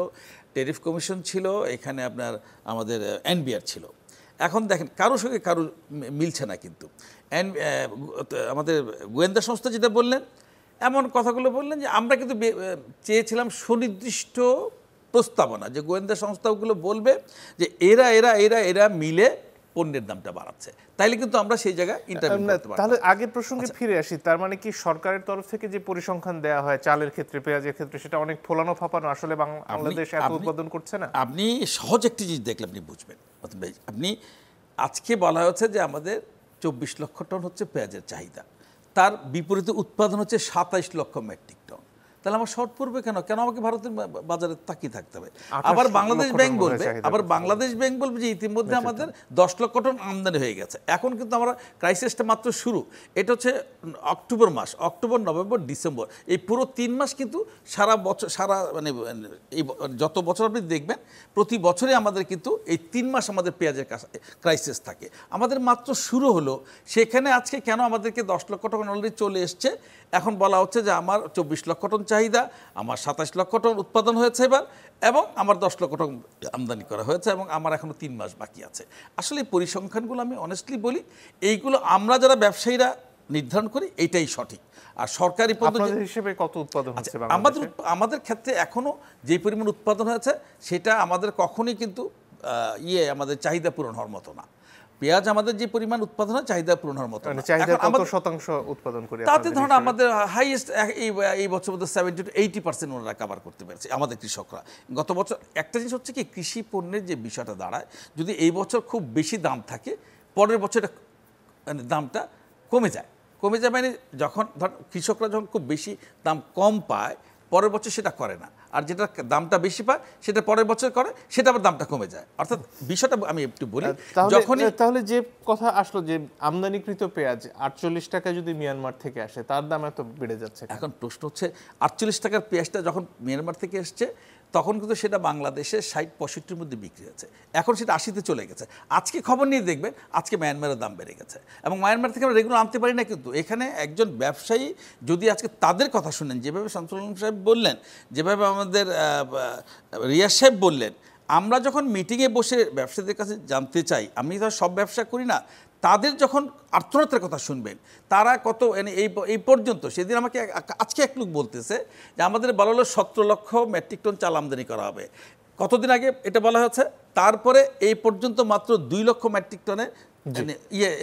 [SPEAKER 11] টেরিফ কমিশন ছিল, এখানে আপনার আমাদের এনবিআর ছিল। এখন দেখেন কারোর সঙ্গে কারো মিলছে না কিন্তু আমাদের গোয়েন্দা সংস্থা যেটা বললেন এমন কথাগুলো বললেন যে আমরা কিন্তু চেয়েছিলাম সুনির্দিষ্ট প্রস্তাবনা, যে গোয়েন্দা সংস্থাগুলো বলবে যে এরা এরা এরা এরা মিলে পণ্যের দামটা বাড়াচ্ছে, তাইলে কিন্তু আমরা সেই জায়গায় ইন্টারভিউ করতে পারতাম।
[SPEAKER 1] তাহলে আগের প্রসঙ্গে ফিরে আসি, তার মানে কি সরকারের তরফ থেকে যে পরিসংখ্যান দেওয়া হয় চালের ক্ষেত্রে, পেঁয়াজের ক্ষেত্রে, সেটা অনেক ফোলানো ফাপানো, আসলে বাংলাদেশ এত উৎপাদন করছে না?
[SPEAKER 11] আপনি সহজ একটি জিনিস দেখলে আপনি বুঝবেন। আপনি আজকে বলা হচ্ছে যে আমাদের 24 লক্ষ টন হচ্ছে পেঁয়াজের চাহিদা, তার বিপরীতে উৎপাদন হচ্ছে 27 লক্ষ মেট্রিক টন। তাহলে আমার শর্ট পড়বে কেন? কেন আমাকে ভারতের বাজারে তাকিয়ে থাকতে হবে? আবার বাংলাদেশ ব্যাংক বলবে যে ইতিমধ্যে আমাদের 10 লক্ষ টন আমদানি হয়ে গেছে। এখন কিন্তু আমরা ক্রাইসিসটা মাত্র শুরু। এটা হচ্ছে অক্টোবর মাস, অক্টোবর, নভেম্বর, ডিসেম্বর, এই পুরো 3 মাস কিন্তু সারা বছর, মানে এই যত বছর আপনি দেখবেন প্রতি বছরে আমাদের কিন্তু এই 3 মাস আমাদের পেঁয়াজের ক্রাইসিস থাকে। আমাদের মাত্র শুরু হলো, সেখানে আজকে কেন আমাদেরকে 10 লক্ষ টন অলরেডি চলে এসছে, এখন বলা হচ্ছে যে আমার 24 লক্ষ টন চাহিদা, আমার 27 লক্ষ টন উৎপাদন হয়েছে এবার, এবং আমার 10 লক্ষ টন আমদানি করা হয়েছে, এবং আমার এখনো 3 মাস বাকি আছে। আসলে এই পরিসংখ্যানগুলো আমি অনেস্টলি বলি, এইগুলো আমরা যারা ব্যবসায়ীরা নির্ধারণ করি, এইটাই সঠিক। আর সরকারি পদ্ধতি
[SPEAKER 1] হিসেবে কত উৎপাদন হচ্ছে
[SPEAKER 11] আমাদের ক্ষেত্রে এখনো যে পরিমাণ উৎপাদন হয়েছে সেটা আমাদের কখনোই কিন্তু আমাদের চাহিদা পূরণ হওয়ার মতো না। পেঁয়াজ আমাদের যে পরিমাণ উৎপাদন হয় চাহিদা পূরণ হওয়ার মতো না।
[SPEAKER 1] কত শতাংশ উৎপাদন করি?
[SPEAKER 11] তাতে ধরুন আমাদের হাইয়েস্ট এই বছর মধ্যে 70 to 80% ওনারা কভার করতে পেরেছে আমাদের কৃষকরা। গত বছর একটা জিনিস হচ্ছে কি, কৃষি পণ্যের যে বিষয়টা দাঁড়ায়, যদি এই বছর খুব বেশি দাম থাকে, পরের বছর মানে দামটা কমে যায় মানে যখন ধর কৃষকরা যখন খুব বেশি দাম কম পায়, পরের বছর সেটা করে না, আর যেটা দামটা বেশি পায় সেটা পরের বছর করে, সেটা আবার দামটা কমে যায়। অর্থাৎ বিষয়টা আমি একটু বলি,
[SPEAKER 1] তাহলে যে কথা আসলো যে আমদানিকৃত পেঁয়াজ 48 টাকা যদি মিয়ানমার থেকে আসে, তার দাম এত বেড়ে যাচ্ছে।
[SPEAKER 11] এখন প্রশ্ন হচ্ছে 48 টাকার পেঁয়াজটা যখন মিয়ানমার থেকে এসছে তখন কিন্তু সেটা বাংলাদেশে 60-65-র মধ্যে বিক্রি হচ্ছে, এখন সেটা 80-তে চলে গেছে। আজকে খবর নিয়ে দেখবেন আজকে মায়ানমারের দাম বেড়ে গেছে, এবং মায়ানমার থেকে আমরা রেগুলার আনতে পারি না। কিন্তু এখানে একজন ব্যবসায়ী যদি আজকে তাদের কথা শুনেন, যেভাবে শামসুল আলম সাহেব বললেন, যেভাবে আমাদের রিয়াজ সাহেব বললেন, আমরা যখন মিটিংয়ে বসে ব্যবসায়ীদের কাছে জানতে চাই, আমি তো সব ব্যবসা করি না, তাদের যখন আর্থনাথের কথা শুনবেন, তারা কত এই পর্যন্ত, সেদিন আমাকে আজকে এক লোক বলতেছে যে আমাদের বলা হলো 17 লক্ষ মেট্রিক টন চাল আমদানি করা হবে। কতদিন আগে এটা বলা হচ্ছে, তারপরে এই পর্যন্ত মাত্র 2 লক্ষ মেট্রিক টনে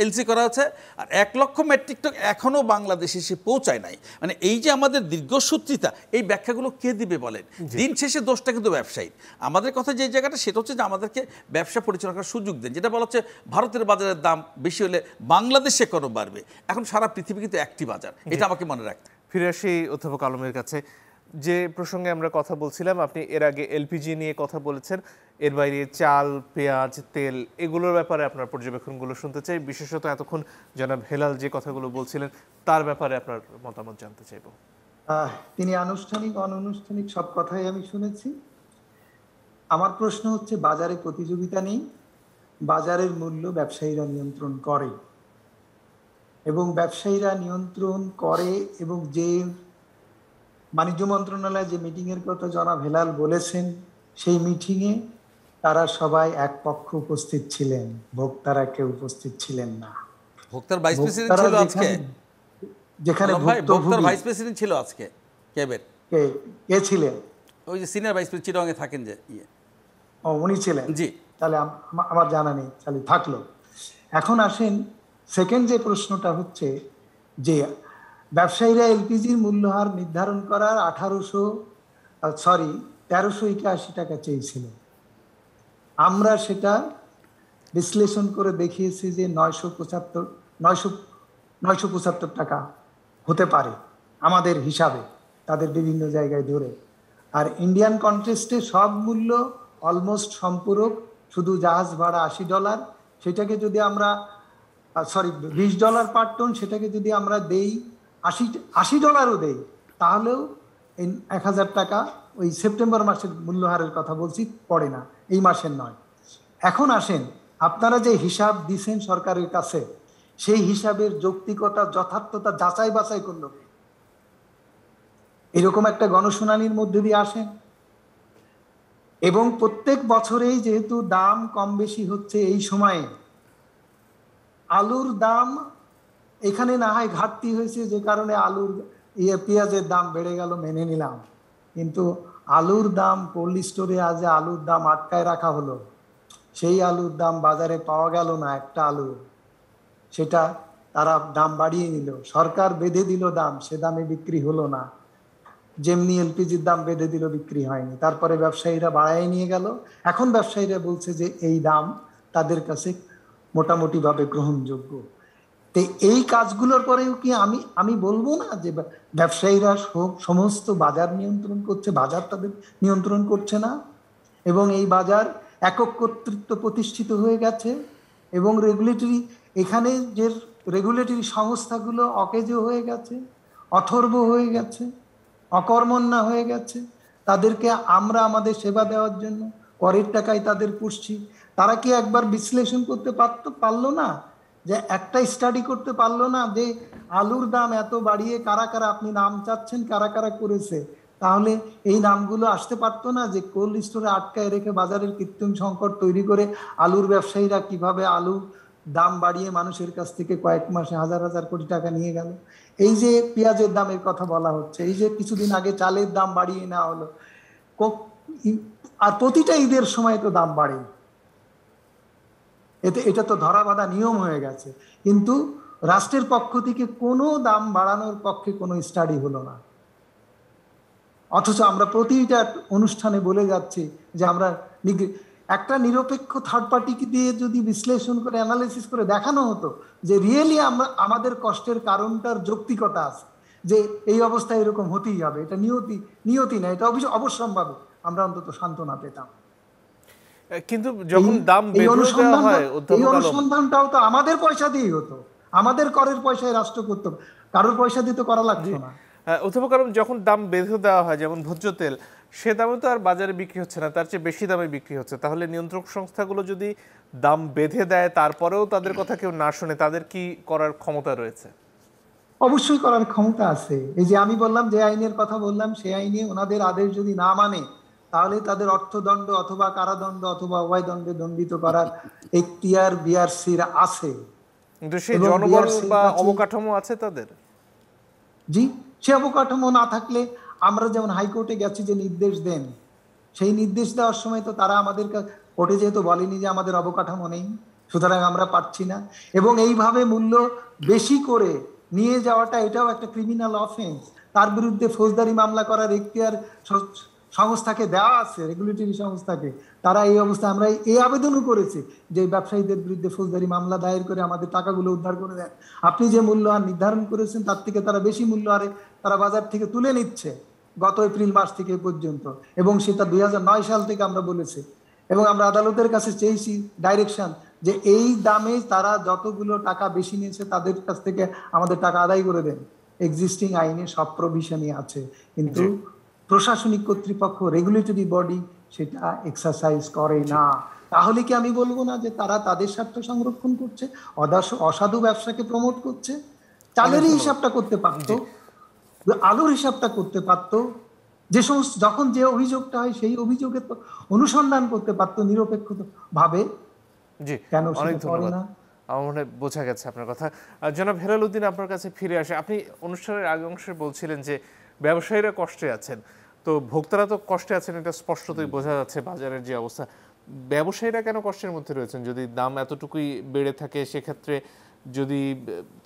[SPEAKER 11] এলসি করা আছে, আর 1 লক্ষ মেট্রিক টন এখনও বাংলাদেশে এসে পৌঁছায় নাই। মানে এই যে আমাদের দীর্ঘসূত্রিতা, এই ব্যাখ্যাগুলো কে দিবে বলেন? দিন শেষে দোষটা কিন্তু ব্যবসায়ী। আমাদের কথা যে জায়গাটা সেটা হচ্ছে যে আমাদেরকে ব্যবসা পরিচালনা করার সুযোগ দেন। যেটা বলা হচ্ছে ভারতের বাজারের দাম বেশি হলে বাংলাদেশে কেন বাড়বে? এখন সারা পৃথিবী কিন্তু একটি বাজার, এটা আমাকে মনে রাখতে।
[SPEAKER 1] ফিরে আসি অধ্যাপক আলমের কাছে। যে প্রসঙ্গে আমরা কথা বলছিলাম, আপনি এর আগে এলপিজি নিয়ে কথা বলেছেন, এর বাইরে চাল, পেঁয়াজ, তেল, এগুলোর ব্যাপারে আপনার পর্যবেক্ষণগুলো শুনতে চাই। বিশেষত এতক্ষণ জনাব হেলাল যে কথাগুলো বলছিলেন তার ব্যাপারে আপনার মতামত জানতে চাইব।
[SPEAKER 10] তিনি আনুষ্ঠানিক অনানুষ্ঠানিক সব কথাই আমি শুনেছি। আমার প্রশ্ন হচ্ছে, বাজারে প্রতিযোগিতা নেই, বাজারের মূল্য ব্যবসায়ীরা নিয়ন্ত্রণ করে, এবং ব্যবসায়ীরা নিয়ন্ত্রণ করে, এবং যে বাণিজ্য মন্ত্রণালয় যে মিটিংয়ের কথা জনাব হেলাল বলেছেন, সেই মিটিংয়ে তারা সবাই এক পক্ষ উপস্থিত ছিলেন, ভোক্তারা কেউ উপস্থিত ছিলেন না।
[SPEAKER 11] ভোক্তার ভাইস প্রেসিডেন্ট ছিল আজকে, যেখানে ভোক্তার ভাইস প্রেসিডেন্ট ছিল আজকে।
[SPEAKER 10] কে ছিলেন?
[SPEAKER 11] ওই যে সিনিয়র ভাইস প্রেসিডেন্ট চিটাগাংয়ে থাকেন যে
[SPEAKER 10] উনি ছিলেন।
[SPEAKER 11] জি,
[SPEAKER 10] তাহলে আমার জানা নেই, তাহলে থাকলো। এখন আসেন সেকেন্ড যে প্রশ্নটা হচ্ছে যে ব্যবসায়ীরা এলপিজির মূল্যহার নির্ধারণ করার 1381 টাকা চেয়েছিল। আমরা সেটা বিশ্লেষণ করে দেখিয়েছি যে 975 টাকা হতে পারে আমাদের হিসাবে, তাদের বিভিন্ন জায়গায় ধরে। আর ইন্ডিয়ান কন্টেস্টে সব মূল্য অলমোস্ট সম্পূরক, শুধু জাহাজ ভাড়া $80, সেটাকে যদি আমরা $20 পার টন, সেটাকে যদি আমরা দেই $80 দেই, তাহলেও এই 1000 টাকা ওই সেপ্টেম্বর মাসের মূল্যহারের কথা বলছি পড়ে না, এই মাসের নয়। এখন আসেন, আপনারা যে হিসাব দিছেন সরকারের কাছে, সেই হিসাবের যৌক্তিকতা, যথার্থতা যাচাই বাছাই করলো এরকম একটা গণশুনানির মধ্যে দিয়ে আসেন। এবং প্রত্যেক বছরেই যেহেতু দাম কম বেশি হচ্ছে, এই সময়ে আলুর দাম এখানে না হয় ঘাটতি হয়েছে, যে কারণে আলুর পেঁয়াজের দাম বেড়ে গেল, মেনে নিলাম। কিন্তু আলুর দাম কোল্ড স্টোরে আজ আলুর দাম আটকায় রাখা হলো, সেই আলুর দাম বাজারে পাওয়া গেল না একটা আলু, সেটা তারা দাম বাড়িয়ে নিল, সরকার বেঁধে দিল দাম, সে দামে বিক্রি হলো না। যেমনি এলপিজির দাম বেঁধে দিল, বিক্রি হয়নি, তারপরে ব্যবসায়ীরা বাড়ায় নিয়ে গেল। এখন ব্যবসায়ীরা বলছে যে এই দাম তাদের কাছে মোটামুটি ভাবে গ্রহণযোগ্য। তো এই কাজগুলোর পরেও কি আমি বলবো না যে ব্যবসায়ীরা সমস্ত বাজার নিয়ন্ত্রণ করছে, বাজার তাদের নিয়ন্ত্রণ করছে না, এবং এই বাজার একক কর্তৃত্ব প্রতিষ্ঠিত হয়ে গেছে, এবং রেগুলেটরি এখানে যে রেগুলেটরি সংস্থাগুলো অকেজো হয়ে গেছে, অথর্ব হয়ে গেছে, অকর্মণ্যা হয়ে গেছে। তাদেরকে আমরা আমাদের সেবা দেওয়ার জন্য করের টাকায় তাদের পুষছি। তারা কি একবার বিশ্লেষণ করতে পারলো না, যে একটা স্টাডি করতে পারলো না যে আলুর দাম এত বাড়িয়ে কারা কারা আপনি নাম চাচ্ছেন, কারা কারা করেছে? তাহলে এই নামগুলো আসতে পারতো না যে কোল্ড স্টোরে আটকায় রেখে বাজারের কৃত্রিম সংকট তৈরি করে আলুর ব্যবসায়ীরা কিভাবে আলু দাম বাড়িয়ে মানুষের কাছ থেকে কয়েক মাসে হাজার হাজার কোটি টাকা নিয়ে গেল। এই যে পেঁয়াজের দামের কথা বলা হচ্ছে, এই যে কিছুদিন আগে চালের দাম বাড়িয়ে নেওয়া হলো, আর প্রতিটা ঈদের সময় তো দাম বাড়ে, এটা তো ধরাবাঁধা নিয়ম হয়ে গেছে। কিন্তু রাষ্ট্রের পক্ষ থেকে কোনো দাম বাড়ানোর পক্ষে কোনো স্টাডি হলো না, অথচ আমরা প্রতিটা অনুষ্ঠানে বলে যাচ্ছি যে আমরা একটা নিরপেক্ষ থার্ড পার্টিকে দিয়ে যদি বিশ্লেষণ করে অ্যানালাইসিস করে দেখানো হতো যে রিয়েলি আমরা আমাদের কষ্টের কারণটার যৌক্তিকতা আছে, যে এই অবস্থায় এরকম হতেই হবে, এটা নিয়তি না, এটা অবশ্যম্ভাবী, আমরা অন্তত সান্ত্বনা পেতাম।
[SPEAKER 1] কিন্তু যখন দাম বেঁধে দেওয়া হয়,
[SPEAKER 10] এই অনুসন্ধানটাও তো আমাদের পয়সা দিয়েই হতো, আমাদের করের পয়সায় রাষ্ট্র করতো, কারোর পয়সা দিয়ে তো করা লাগতো না।
[SPEAKER 1] অধ্যাপক আলম, যখন দাম বেঁধে দেওয়া হয়, যেমন ভোজ্য তেল, সে দামে তো আর বাজারে বিক্রি হচ্ছে না, তার চেয়ে বেশি দামে বিক্রি হচ্ছে, তাহলে নিয়ন্ত্রক সংস্থাগুলো যদি দাম বেঁধে দেয় তারপরেও তাদের কথা কেউ না শুনে, তাদের কি করার ক্ষমতা রয়েছে?
[SPEAKER 10] অবশ্যই করার ক্ষমতা আছে। এই যে আমি বললাম, যে আইনের কথা বললাম, সেই আইনে ওনাদের আদেশ যদি না মানে তাহলে তাদের অর্থদণ্ড অথবা কারাদণ্ড অথবা উভয় দণ্ডে দণ্ডিত করার এখতিয়ার বিআরসির আছে।
[SPEAKER 1] কিন্তু সেই জনবল বা অবকাঠামো আছে তাদের?
[SPEAKER 10] জি, সে অবকাঠামো না থাকলে আমরা যেমন হাইকোর্টে গেছি যে নির্দেশ দেন, সেই নির্দেশ দেওয়ার সময় তো তারা আমাদের কোর্টে যেহেতু বলেনি যে আমাদের অবকাঠামো নেই, সুতরাং আমরা পাচ্ছি না, এবং এইভাবে মূল্য বেশি করে নিয়ে যাওয়াটা এটাও একটা ক্রিমিনাল অফেন্স। তার বিরুদ্ধে ফৌজদারি মামলা করার এখতিয়ার সংস্থাকে দেওয়া আছে, রেগুলেটরি সংস্থাকে। তারা এই অবস্থায় আমরা এই আবেদনও করেছি যে ব্যবসায়ীদের বিরুদ্ধে ফৌজদারি মামলা দায়ের করে আমাদের টাকাগুলো উদ্ধার করে দেন। আপনি যে মূল্য আর নির্ধারণ করেছেন তার থেকে তারা বেশি মূল্য আরে তারা বাজার থেকে তুলে নিচ্ছে গত এপ্রিল মাস থেকে পর্যন্ত, এবং সেটা 2009 সাল থেকে আমরা বলেছি, এবং আমরা আদালতের কাছে চেয়েছি ডাইরেকশন যে এই দামে তারা যতগুলো টাকা বেশি নিয়েছে তাদের কাছ থেকে আমাদের টাকা আদায় করে দেন। এক্সিস্টিং আইনে সব প্রভিশনই আছে, কিন্তু প্রশাসনিক কর্তৃপক্ষ, রেগুলেটরি বডি সেটা এক্সারসাইজ করে না। তাহলে কি আমি বলবো না যে তারা তাদের স্বার্থ সংরক্ষণ করছে, অসাধু ব্যবসাকে প্রমোট করছে? চালেরই হিসাবটা করতে পারতো, আলুর হিসাবটা করতে পারতো, যে সমস্ত যখন যে অভিযোগটা হয় সেই অভিযোগের তো অনুসন্ধান করতে পারতো নিরপেক্ষ ভাবে।
[SPEAKER 1] জি,
[SPEAKER 10] কেন
[SPEAKER 1] অনেক
[SPEAKER 10] করে
[SPEAKER 1] ধন্যবাদ।
[SPEAKER 10] না?
[SPEAKER 1] আমার মনে হয় বোঝা গেছে আপনার কথা। জনাব হেলাল উদ্দিন, আপনার কাছে ফিরে আসে। আপনি অনুষ্ঠানের আগে অংশে বলছিলেন যে ব্যবসায়ীরা কষ্টে আছেন, তো ভোক্তারা তো কষ্টে আছেন, এটা স্পষ্টতই বোঝা যাচ্ছে বাজারের যে অবস্থা। ব্যবসায়ীরা কেন কষ্টের মধ্যে রয়েছেন? যদি দাম এতটুকুই বেড়ে থাকে, সেক্ষেত্রে যদি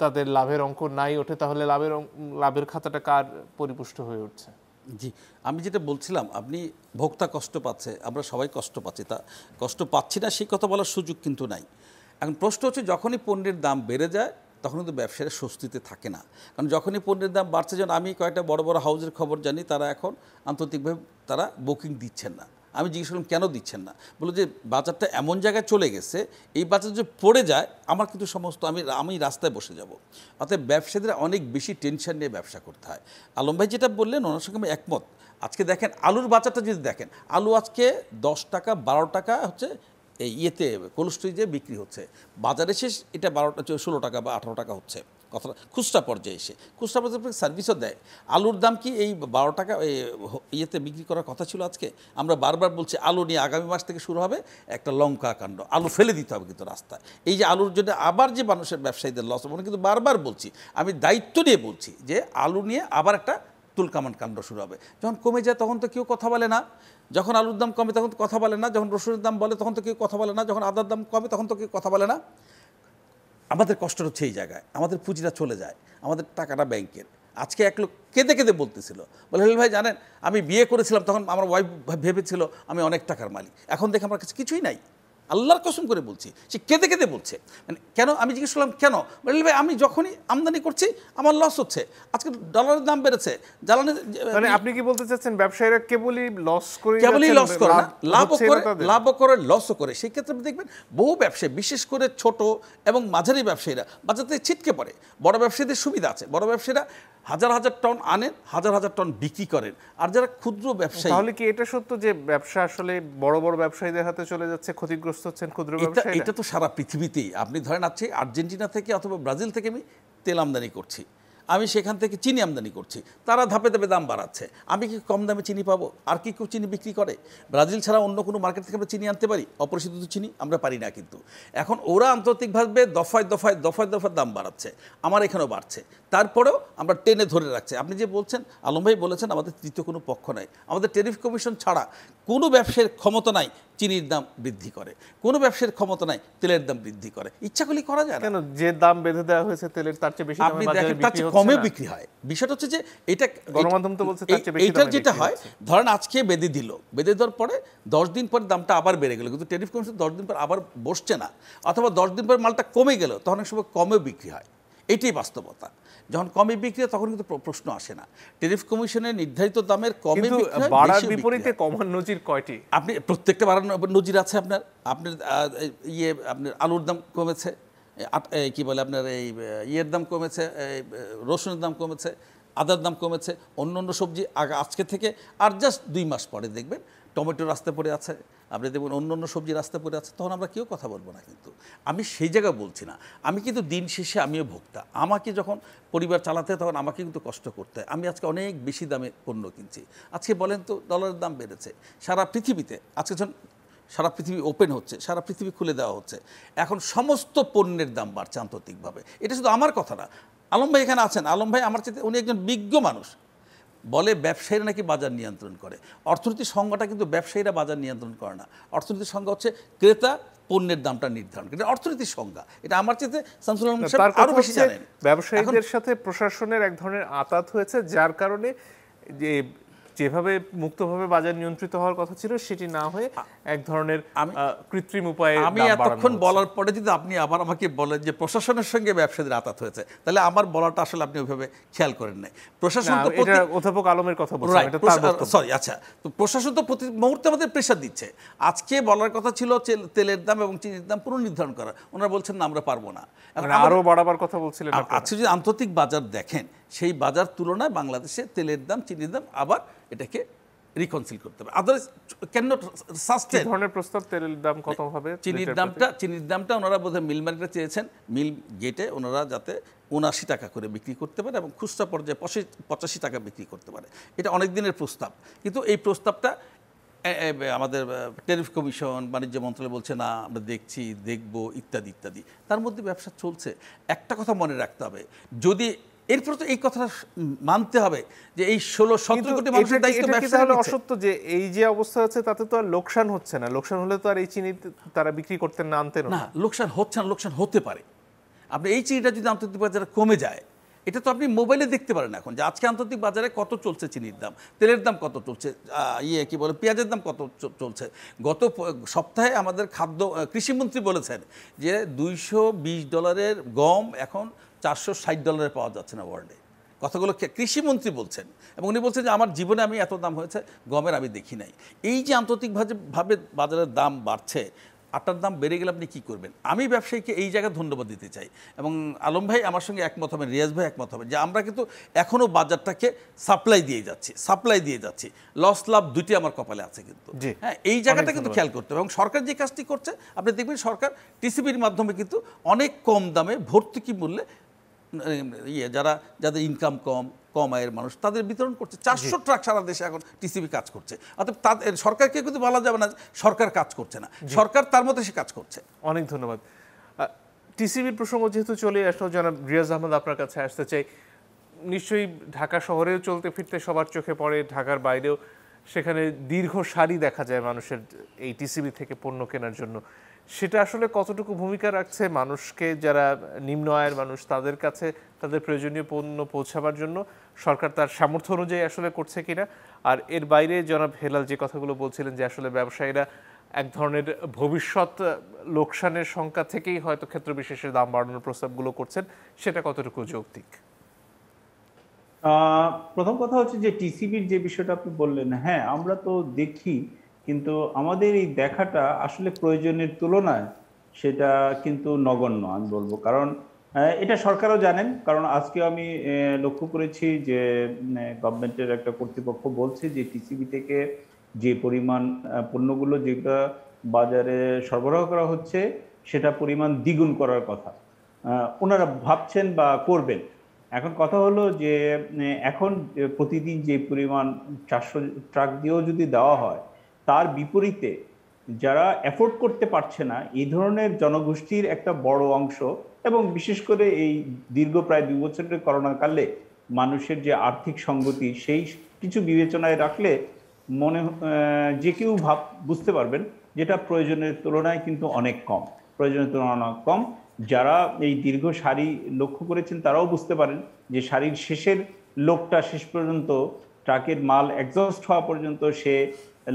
[SPEAKER 1] তাদের লাভের অঙ্ক নাই ওঠে, তাহলে লাভের খাতাটা কার পরিপুষ্ট হয়ে উঠছে?
[SPEAKER 11] জি, আমি যেটা বলছিলাম, আপনি ভোক্তা কষ্ট পাচ্ছে, আমরা সবাই কষ্ট পাচ্ছি, তা কষ্ট পাচ্ছি না সেই কথা বলার সুযোগ কিন্তু নাই। এখন প্রশ্ন হচ্ছে, যখনই পণ্যের দাম বেড়ে যায় তখন কিন্তু ব্যবসায়ীরা স্বস্তিতে থাকে না। কারণ যখনই পণ্যের দাম বাড়ছে, যেমন আমি কয়েকটা বড় বড় হাউজের খবর জানি, তারা এখন আন্তর্জাতিকভাবে তারা বুকিং দিচ্ছেন না। আমি জিজ্ঞেস করলাম কেন দিচ্ছেন না, বলে যে বাজারটা এমন জায়গায় চলে গেছে, এই বাজার যে পড়ে যায় আমার কিন্তু সমস্ত আমি রাস্তায় বসে যাব। অর্থাৎ ব্যবসায়ীদের অনেক বেশি টেনশন নিয়ে ব্যবসা করতে হয়। আলম ভাই যেটা বললেন ওনার সঙ্গে আমি একমত। আজকে দেখেন আলুর বাজারটা যদি দেখেন, আলু আজকে 10 টাকা 12 টাকা হচ্ছে এই কোল্ড স্টোরেজে বিক্রি হচ্ছে, বাজারে শেষ এটা 16 টাকা বা 18 টাকা হচ্ছে। কথাটা খুচরা পর্যায়ে এসে খুচরা পর্যায়ে সার্ভিসও দেয়। আলুর দাম কি এই 12 টাকা ইয়েতে বিক্রি করার কথা ছিল আজকে? আমরা বারবার বলছি আলু নিয়ে আগামী মাস থেকে শুরু হবে একটা লঙ্কা কাণ্ড, আলু ফেলে দিতে হবে কিন্তু রাস্তায়। এই যে আলুর জন্য আবার যে মানুষের ব্যবসায়ীদের লস হবে, কিন্তু বারবার বলছি, আমি দায়িত্ব নিয়ে বলছি যে আলু নিয়ে আবার একটা তুলকামান কাণ্ড শুরু হবে। যখন কমে যায় তখন তো কেউ কথা বলে না, যখন আলুর দাম কমে তখন তো কথা বলে না, যখন রসুনের দাম বলে তখন তো কেউ কথা বলে না, যখন আদার দাম কমে তখন তো কেউ কথা বলে না। আমাদের কষ্ট হচ্ছে এই জায়গায়, আমাদের পুঁজিটা চলে যায়, আমাদের টাকাটা ব্যাংকের। আজকে এক লোক কেঁদে কেঁদে বলতেছিল, বলে হেল ভাই জানেন আমি বিয়ে করেছিলাম তখন আমার ওয়াইফ ভেবেছিল আমি অনেক টাকার মালিক, এখন দেখে আমার কাছে কিছুই নাই। আল্লাহর কসম করে বলছি, সে কেঁদে কেঁদে বলছে। মানে কেন? আমি জিজ্ঞেস করলাম কেন? বলে ভাই আমি যখনই আমদানি করছি আমার লস হচ্ছে, আজকে ডলারের দাম বেড়েছে, জ্বালানি।
[SPEAKER 1] মানে আপনি কি বলতে চাচ্ছেন ব্যবসায়ীরা কেবলই লস করে,
[SPEAKER 11] কেবলই লস করে না, লাভও করে লসও করে। সেই ক্ষেত্রে দেখবেন বহু ব্যবসায়ী, বিশেষ করে ছোট এবং মাঝারি ব্যবসায়ীরা বাজার থেকে ছিটকে পড়ে। বড় ব্যবসায়ীদের সুবিধা আছে, বড় ব্যবসায়ীরা হাজার হাজার টন আনেন, হাজার হাজার টন বিক্রি করেন। আর যারা ক্ষুদ্র ব্যবসায়ী,
[SPEAKER 1] তাহলে কি এটা সত্য যে ব্যবসা আসলে বড় বড় ব্যবসায়ীদের হাতে চলে যাচ্ছে, ক্ষতিগ্রস্ত হচ্ছেন ক্ষুদ্র ব্যবসায়ীরা?
[SPEAKER 11] এটা তো সারা পৃথিবীতেই। আপনি ধরেন আছে আর্জেন্টিনা থেকে অথবা ব্রাজিল থেকে আমি তেল আমদানি করছি, আমি সেখান থেকে চিনি আমদানি করছি, তারা ধাপে ধাপে দাম বাড়াচ্ছে। আমি কি কম দামে চিনি পাবো? আর কি কেউ চিনি বিক্রি করে? ব্রাজিল ছাড়া অন্য কোনো মার্কেট থেকে আমরা চিনি আনতে পারি? অপরিশোধিত চিনি আমরা পারি না। কিন্তু এখন ওরা আন্তর্জাতিকভাবে দফায় দফায় দফায় দফায় দাম বাড়াচ্ছে, আমার এখানেও বাড়ছে, তারপরেও আমরা টেনে ধরে রাখছি। আপনি যে বলছেন, আলম ভাই বলেছেন আমাদের তৃতীয় কোনো পক্ষ নাই, আমাদের ট্যারিফ কমিশন ছাড়া কোনো ব্যবসায়ীর ক্ষমতা নাই চিনির দাম বৃদ্ধি করে, কোনো ব্যবসায়ীর ক্ষমতা নাই তেলের দাম বৃদ্ধি করে। ইচ্ছা করলে করা যায় না।
[SPEAKER 1] কেন? যে দাম বেঁধে দেওয়া হয়েছে তেলের, তার চেয়ে বেশি
[SPEAKER 11] আপনি দেখেন তার চেয়ে কমে বিক্রি হয়। বিষয়টা হচ্ছে যে এটা
[SPEAKER 1] গণমাধ্যম তো বলছে তার চেয়ে বেশি।
[SPEAKER 11] এটা যেটা হয়, ধরেন আজকে বেঁধে দিল, বেঁধে দেওয়ার পরে 10 দিন পর দামটা আবার বেড়ে গেল, কিন্তু ট্যারিফ কমিশন 10 দিন পর আবার বসছে না, অথবা 10 দিন পর মালটা কমে গেল, তখন অনেক সময় কমেও বিক্রি হয়। এটাই বাস্তবতা। যখন কমে বিক্রি হয় তখন কিন্তু প্রশ্ন আসে না। ট্যারিফ কমিশনের নির্ধারিত দামের কমে
[SPEAKER 1] বাড়ার বিপরীতে কমার নজির কয়টি?
[SPEAKER 11] আপনি প্রত্যেকটা বাড়ার নজির আছে। আপনার আপনার আপনার আলুর দাম কমেছে, কি বলে আপনার এই ইয়ের দাম কমেছে, রসুনের দাম কমেছে, আদার দাম কমেছে, অন্য অন্য সবজি আজকে থেকে আর জাস্ট 2 মাস পরে দেখবেন টমেটো রাস্তায় পড়ে আছে, আপনি দেখবেন অন্য অন্য সবজি রাস্তায় পড়ে আছে, তখন আমরা কেউ কথা বলবো না। কিন্তু আমি সেই জায়গায় বলছি না, আমি কিন্তু দিন শেষে আমিও ভোক্তা। আমাকে যখন পরিবার চালাতে হয় তখন আমাকে কিন্তু কষ্ট করতে হয়। আমি আজকে অনেক বেশি দামে পণ্য কিনছি। আজকে বলেন তো ডলারের দাম বেড়েছে সারা পৃথিবীতে। আজকে যখন সারা পৃথিবী ওপেন হচ্ছে, সারা পৃথিবী খুলে দেওয়া হচ্ছে, এখন সমস্ত পণ্যের দাম বাড়ছে আন্তর্জাতিকভাবে। এটা শুধু আমার কথা না, আলম ভাই এখানে আছেন, আলম ভাই আমার চেয়ে উনি একজন বিজ্ঞ মানুষ, বলে ব্যবসায়ীরা নাকি বাজার নিয়ন্ত্রণ করে। অর্থনীতির সংজ্ঞাটা কিন্তু ব্যবসায়ীরা বাজার নিয়ন্ত্রণ করে না। অর্থনীতির সংজ্ঞা হচ্ছে ক্রেতা পণ্যের দামটা নির্ধারণ করে, এটা অর্থনীতির সংজ্ঞা। এটা আমার চেয়ে শামসুল আলম সাহেব আরো বেশি জানেন।
[SPEAKER 1] ব্যবসায়ীদের সাথে প্রশাসনের এক ধরনের আঁতাত হয়েছে, যার কারণে যে যেভাবে মুক্তভাবে বাজার নিয়ন্ত্রিত হওয়ার কথা ছিল সেটি না হয়ে এক ধরনের কৃত্রিম উপায়ে।
[SPEAKER 11] আমি এতক্ষণ বলার পরে যদি আপনি আবার আমাকে বলেন যে প্রশাসনের সঙ্গে ব্যবসায়ীদের আঘাত হয়েছে, তাহলে আমার বলাটা আসলে আপনি ওইভাবে খেয়াল করেন নাই। প্রশাসন তো
[SPEAKER 1] অধ্যাপক আলমের কথা বলছেন, এটা তার বক্তব্য।
[SPEAKER 11] সরি, আচ্ছা, তো প্রশাসন তো প্রতি মুহূর্তে আমাদের প্রেশার দিচ্ছে। আজকে বলার কথা ছিল তেলের দাম এবং চিনির দাম পুনর্নির্ধারণ করা, ওনারা বলছেন না আমরা পারবো না,
[SPEAKER 1] আরো বাড়াবার কথা বলছিলেন।
[SPEAKER 11] আজকে যদি আন্তর্জাতিক বাজার দেখেন, সেই বাজার তুলনায় বাংলাদেশে তেলের দাম চিনির দাম আবার এটাকে রিকনসিল করতে হবে। Otherwise can not sustain.
[SPEAKER 1] ধরনের প্রস্তাব তেলের দাম কত হবে?
[SPEAKER 11] চিনির দামটা ওনারা বোধহয় মিল মার্কেটে চেয়েছেন, মিল গেটে ওনারা যাতে 79 টাকা করে বিক্রি করতে পারে এবং খুচরা পর্যায়ে 85 টাকা বিক্রি করতে পারে। এটা অনেক দিনের প্রস্তাব, কিন্তু এই প্রস্তাবটা আমাদের ট্যারিফ কমিশন, বাণিজ্য মন্ত্রণালয় বলছে না আমরা দেখছি, দেখব ইত্যাদি ইত্যাদি। তার মধ্যে ব্যবসা চলছে। একটা কথা মনে রাখতে হবে, যদি এরপর তো এই কথাটা মানতে হবে যে এই 16-17 কোটি মানুষের দায়িত্ব ব্যবসা হলো
[SPEAKER 1] অসত্য যে এই যে অবস্থা হচ্ছে তাতে তো আর লোকসান হচ্ছে না। লোকসান হলে তো আর এই চিনি তারা বিক্রি করতে না আনতেন না।
[SPEAKER 11] লোকসান হচ্ছে না, লোকসান হতে পারে। আপনি এই চিনিটা যদি আন্তর্জাতিক বাজারে কমে যায়, এটা তো আপনি মোবাইলে দেখতে পারেন এখন যে আজকে আন্তর্জাতিক বাজারে কত চলছে চিনির দাম, তেলের দাম কত চলছে, কি বলে পেঁয়াজের দাম কত চলছে। গত সপ্তাহে আমাদের কৃষিমন্ত্রী বলেছেন যে $220 গম এখন $460 পাওয়া যাচ্ছে না ওয়ার্ল্ডে। কথাগুলো কৃষিমন্ত্রী বলছেন, এবং উনি বলছেন যে আমার জীবনে আমি এত দাম হয়েছে গমের আমি দেখি নাই। এই যে আন্তর্জাতিকভাবে বাজারের দাম বাড়ছে, আটার দাম বেড়ে গেলে আপনি কী করবেন? আমি ব্যবসায়ীকে এই জায়গায় ধন্যবাদ দিতে চাই, এবং আলম ভাই আমার সঙ্গে একমত হবেন, রিয়াজ ভাই একমত হবেন যে আমরা কিন্তু এখনও বাজারটাকে সাপ্লাই দিয়ে যাচ্ছি। লস লাভ দুটি আমার কপালে আছে কিন্তু। হ্যাঁ, এই জায়গাটা কিন্তু খেয়াল করতে হবে। এবং সরকার যে কাজটি করছে আপনি দেখবেন, সরকার টিসিবির মাধ্যমে কিন্তু অনেক কম দামে ভর্তুকি মূল্যে যাদের ইনকাম কম আয়ের মানুষ তাদের বিতরণ করছে। 400 ট্রাক সারা দেশে এখন টিসিবি কাজ করছে। অর্থাৎ তাদের সরকারকে কিন্তু বলা যাবে না সরকার কাজ করছে না, সরকার তার মধ্যে সে কাজ করছে।
[SPEAKER 1] অনেক ধন্যবাদ। টিসিবির প্রসঙ্গ যেহেতু চলে আসলো, জনাব রিয়াজ আহমেদ আপনার কাছে আসতে চাই। নিশ্চয়ই ঢাকা শহরেও চলতে ফিরতে সবার চোখে পড়ে, ঢাকার বাইরেও সেখানে দীর্ঘ সারি দেখা যায় মানুষের এই টিসিবি থেকে পণ্য কেনার জন্য। সেটা আসলে কতটুকু ভূমিকা রাখছে মানুষকে, যারা নিম্ন আয়ের মানুষ তাদের কাছে তাদের প্রয়োজনীয় পণ্য পৌঁছাবার জন্য সরকার তার সামর্থ্য অনুযায়ী আসলে করছে কিনা? আর এর বাইরে জনাব হেলাল যে কথাগুলো বলছিলেন যে আসলে ব্যবসায়ীরা এক ধরনের ভবিষ্যৎ লোকসানের সংখ্যা থেকেই হয়তো ক্ষেত্র বিশেষে দাম বাড়ানোর প্রস্তাবগুলো করছেন, সেটা কতটুকু যৌক্তিক?
[SPEAKER 8] প্রথম কথা হচ্ছে যে টিসিবির যে বিষয়টা আপনি বললেন, হ্যাঁ আমরা তো দেখি, কিন্তু আমাদের এই দেখাটা আসলে প্রয়োজনের তুলনায় সেটা কিন্তু নগণ্য আমি বলবো। কারণ এটা সরকারও জানেন, কারণ আজকে আমি লক্ষ্য করেছি যে গভর্নমেন্টের একটা কর্তৃপক্ষ বলছে যে টিসিবি থেকে যে পরিমাণ পণ্যগুলো যেটা বাজারে সরবরাহ করা হচ্ছে সেটা পরিমাণ দ্বিগুণ করার কথা ওনারা ভাবছেন বা করবেন। এখন কথা হলো যে এখন প্রতিদিন যে পরিমাণ 400 ট্রাক দিয়েও যদি দেওয়া হয়, তার বিপরীতে যারা অ্যাফোর্ড করতে পারছে না এই ধরনের জনগোষ্ঠীর একটা বড় অংশ, এবং বিশেষ করে এই দীর্ঘ প্রায় 2 বছরের করোনাকালে মানুষের যে আর্থিক সঙ্গতি সেই কিছু বিবেচনায় রাখলে যে কেউ বুঝতে পারবেন যেটা প্রয়োজনের তুলনায় কিন্তু অনেক কম, প্রয়োজনের তুলনায় অনেক কম। যারা এই দীর্ঘ সারি লক্ষ্য করেছেন তারাও বুঝতে পারেন যে সারির শেষের লোকটা শেষ পর্যন্ত ট্রাকের মাল এক্সস্ট হওয়া পর্যন্ত সে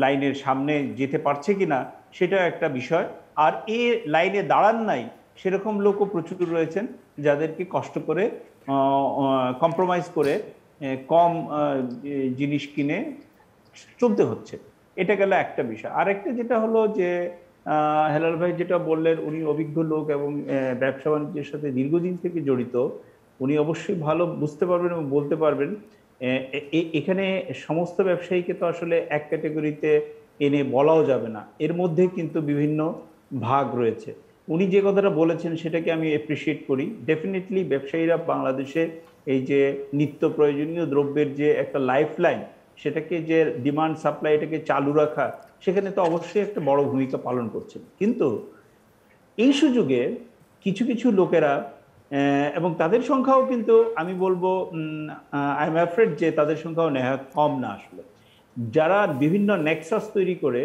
[SPEAKER 8] লাইনের সামনে যেতে পারছে কিনা সেটা একটা বিষয়। আর এ লাইনে দাঁড়ান নাই সেরকম লোকও প্রচুর রয়েছেন যাদেরকে কষ্ট করে কম্প্রোমাইজ করে কম জিনিস কিনে চলতে হচ্ছে। এটা গেল একটা বিষয়। আরেকটা যেটা হলো যে হেলাল ভাই যেটা বললেন, উনি অভিজ্ঞ লোক এবং ব্যবসা বাণিজ্যের সাথে দীর্ঘদিন থেকে জড়িত, উনি অবশ্যই ভালো বুঝতে পারবেন এবং বলতে পারবেন। এখানে সমস্ত ব্যবসায়ীকে তো আসলে এক ক্যাটাগরিতে এনে বলাও যাবে না, এর মধ্যে কিন্তু বিভিন্ন ভাগ রয়েছে। উনি যে কথাটা বলেছেন সেটাকে আমি অ্যাপ্রিসিয়েট করি। ডেফিনেটলি ব্যবসায়ীরা বাংলাদেশে এই যে নিত্য প্রয়োজনীয় দ্রব্যের যে একটা লাইফ লাইন, সেটাকে যে ডিমান্ড সাপ্লাই এটাকে চালু রাখা, সেখানে তো অবশ্যই একটা বড় ভূমিকা পালন করছেন। কিন্তু এই সুযোগে কিছু কিছু লোকেরা, এবং তাদের সংখ্যাও কিন্তু আমি বলবো আই এম অ্যাফ্রেড যে তাদের সংখ্যাও নেহাত কম না আসলে, যারা বিভিন্ন নেক্সাস তৈরি করে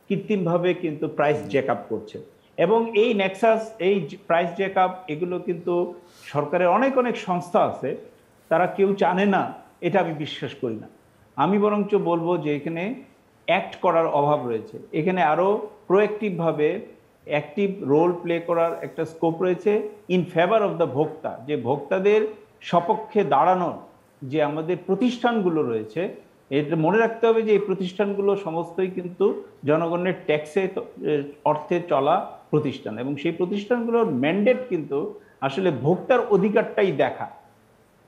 [SPEAKER 8] কৃত্রিমভাবে কিন্তু প্রাইস জ্যাক আপ করছে। এবং এই নেক্সাস, এই প্রাইস জ্যাক আপ, এগুলো কিন্তু সরকারের অনেক অনেক সংস্থা আছে, তারা কেউ জানে না, এটা আমি বিশ্বাস করি না। আমি বরঞ্চ বলবো যে এখানে অ্যাক্ট করার অভাব রয়েছে, এখানে আরও প্রোঅ্যাক্টিভভাবে অ্যাক্টিভ রোল প্লে করার একটা স্কোপ রয়েছে ইন ফেভার অফ দ্য ভোক্তা। যে ভোক্তাদের সপক্ষে দাঁড়ানোর যে আমাদের প্রতিষ্ঠানগুলো রয়েছে, এটা মনে রাখতে হবে যে এই প্রতিষ্ঠানগুলো সমস্তই কিন্তু জনগণের ট্যাক্সে অর্থে চলা প্রতিষ্ঠান, এবং সেই প্রতিষ্ঠানগুলোর ম্যান্ডেট কিন্তু আসলে ভোক্তার অধিকারটাই দেখা,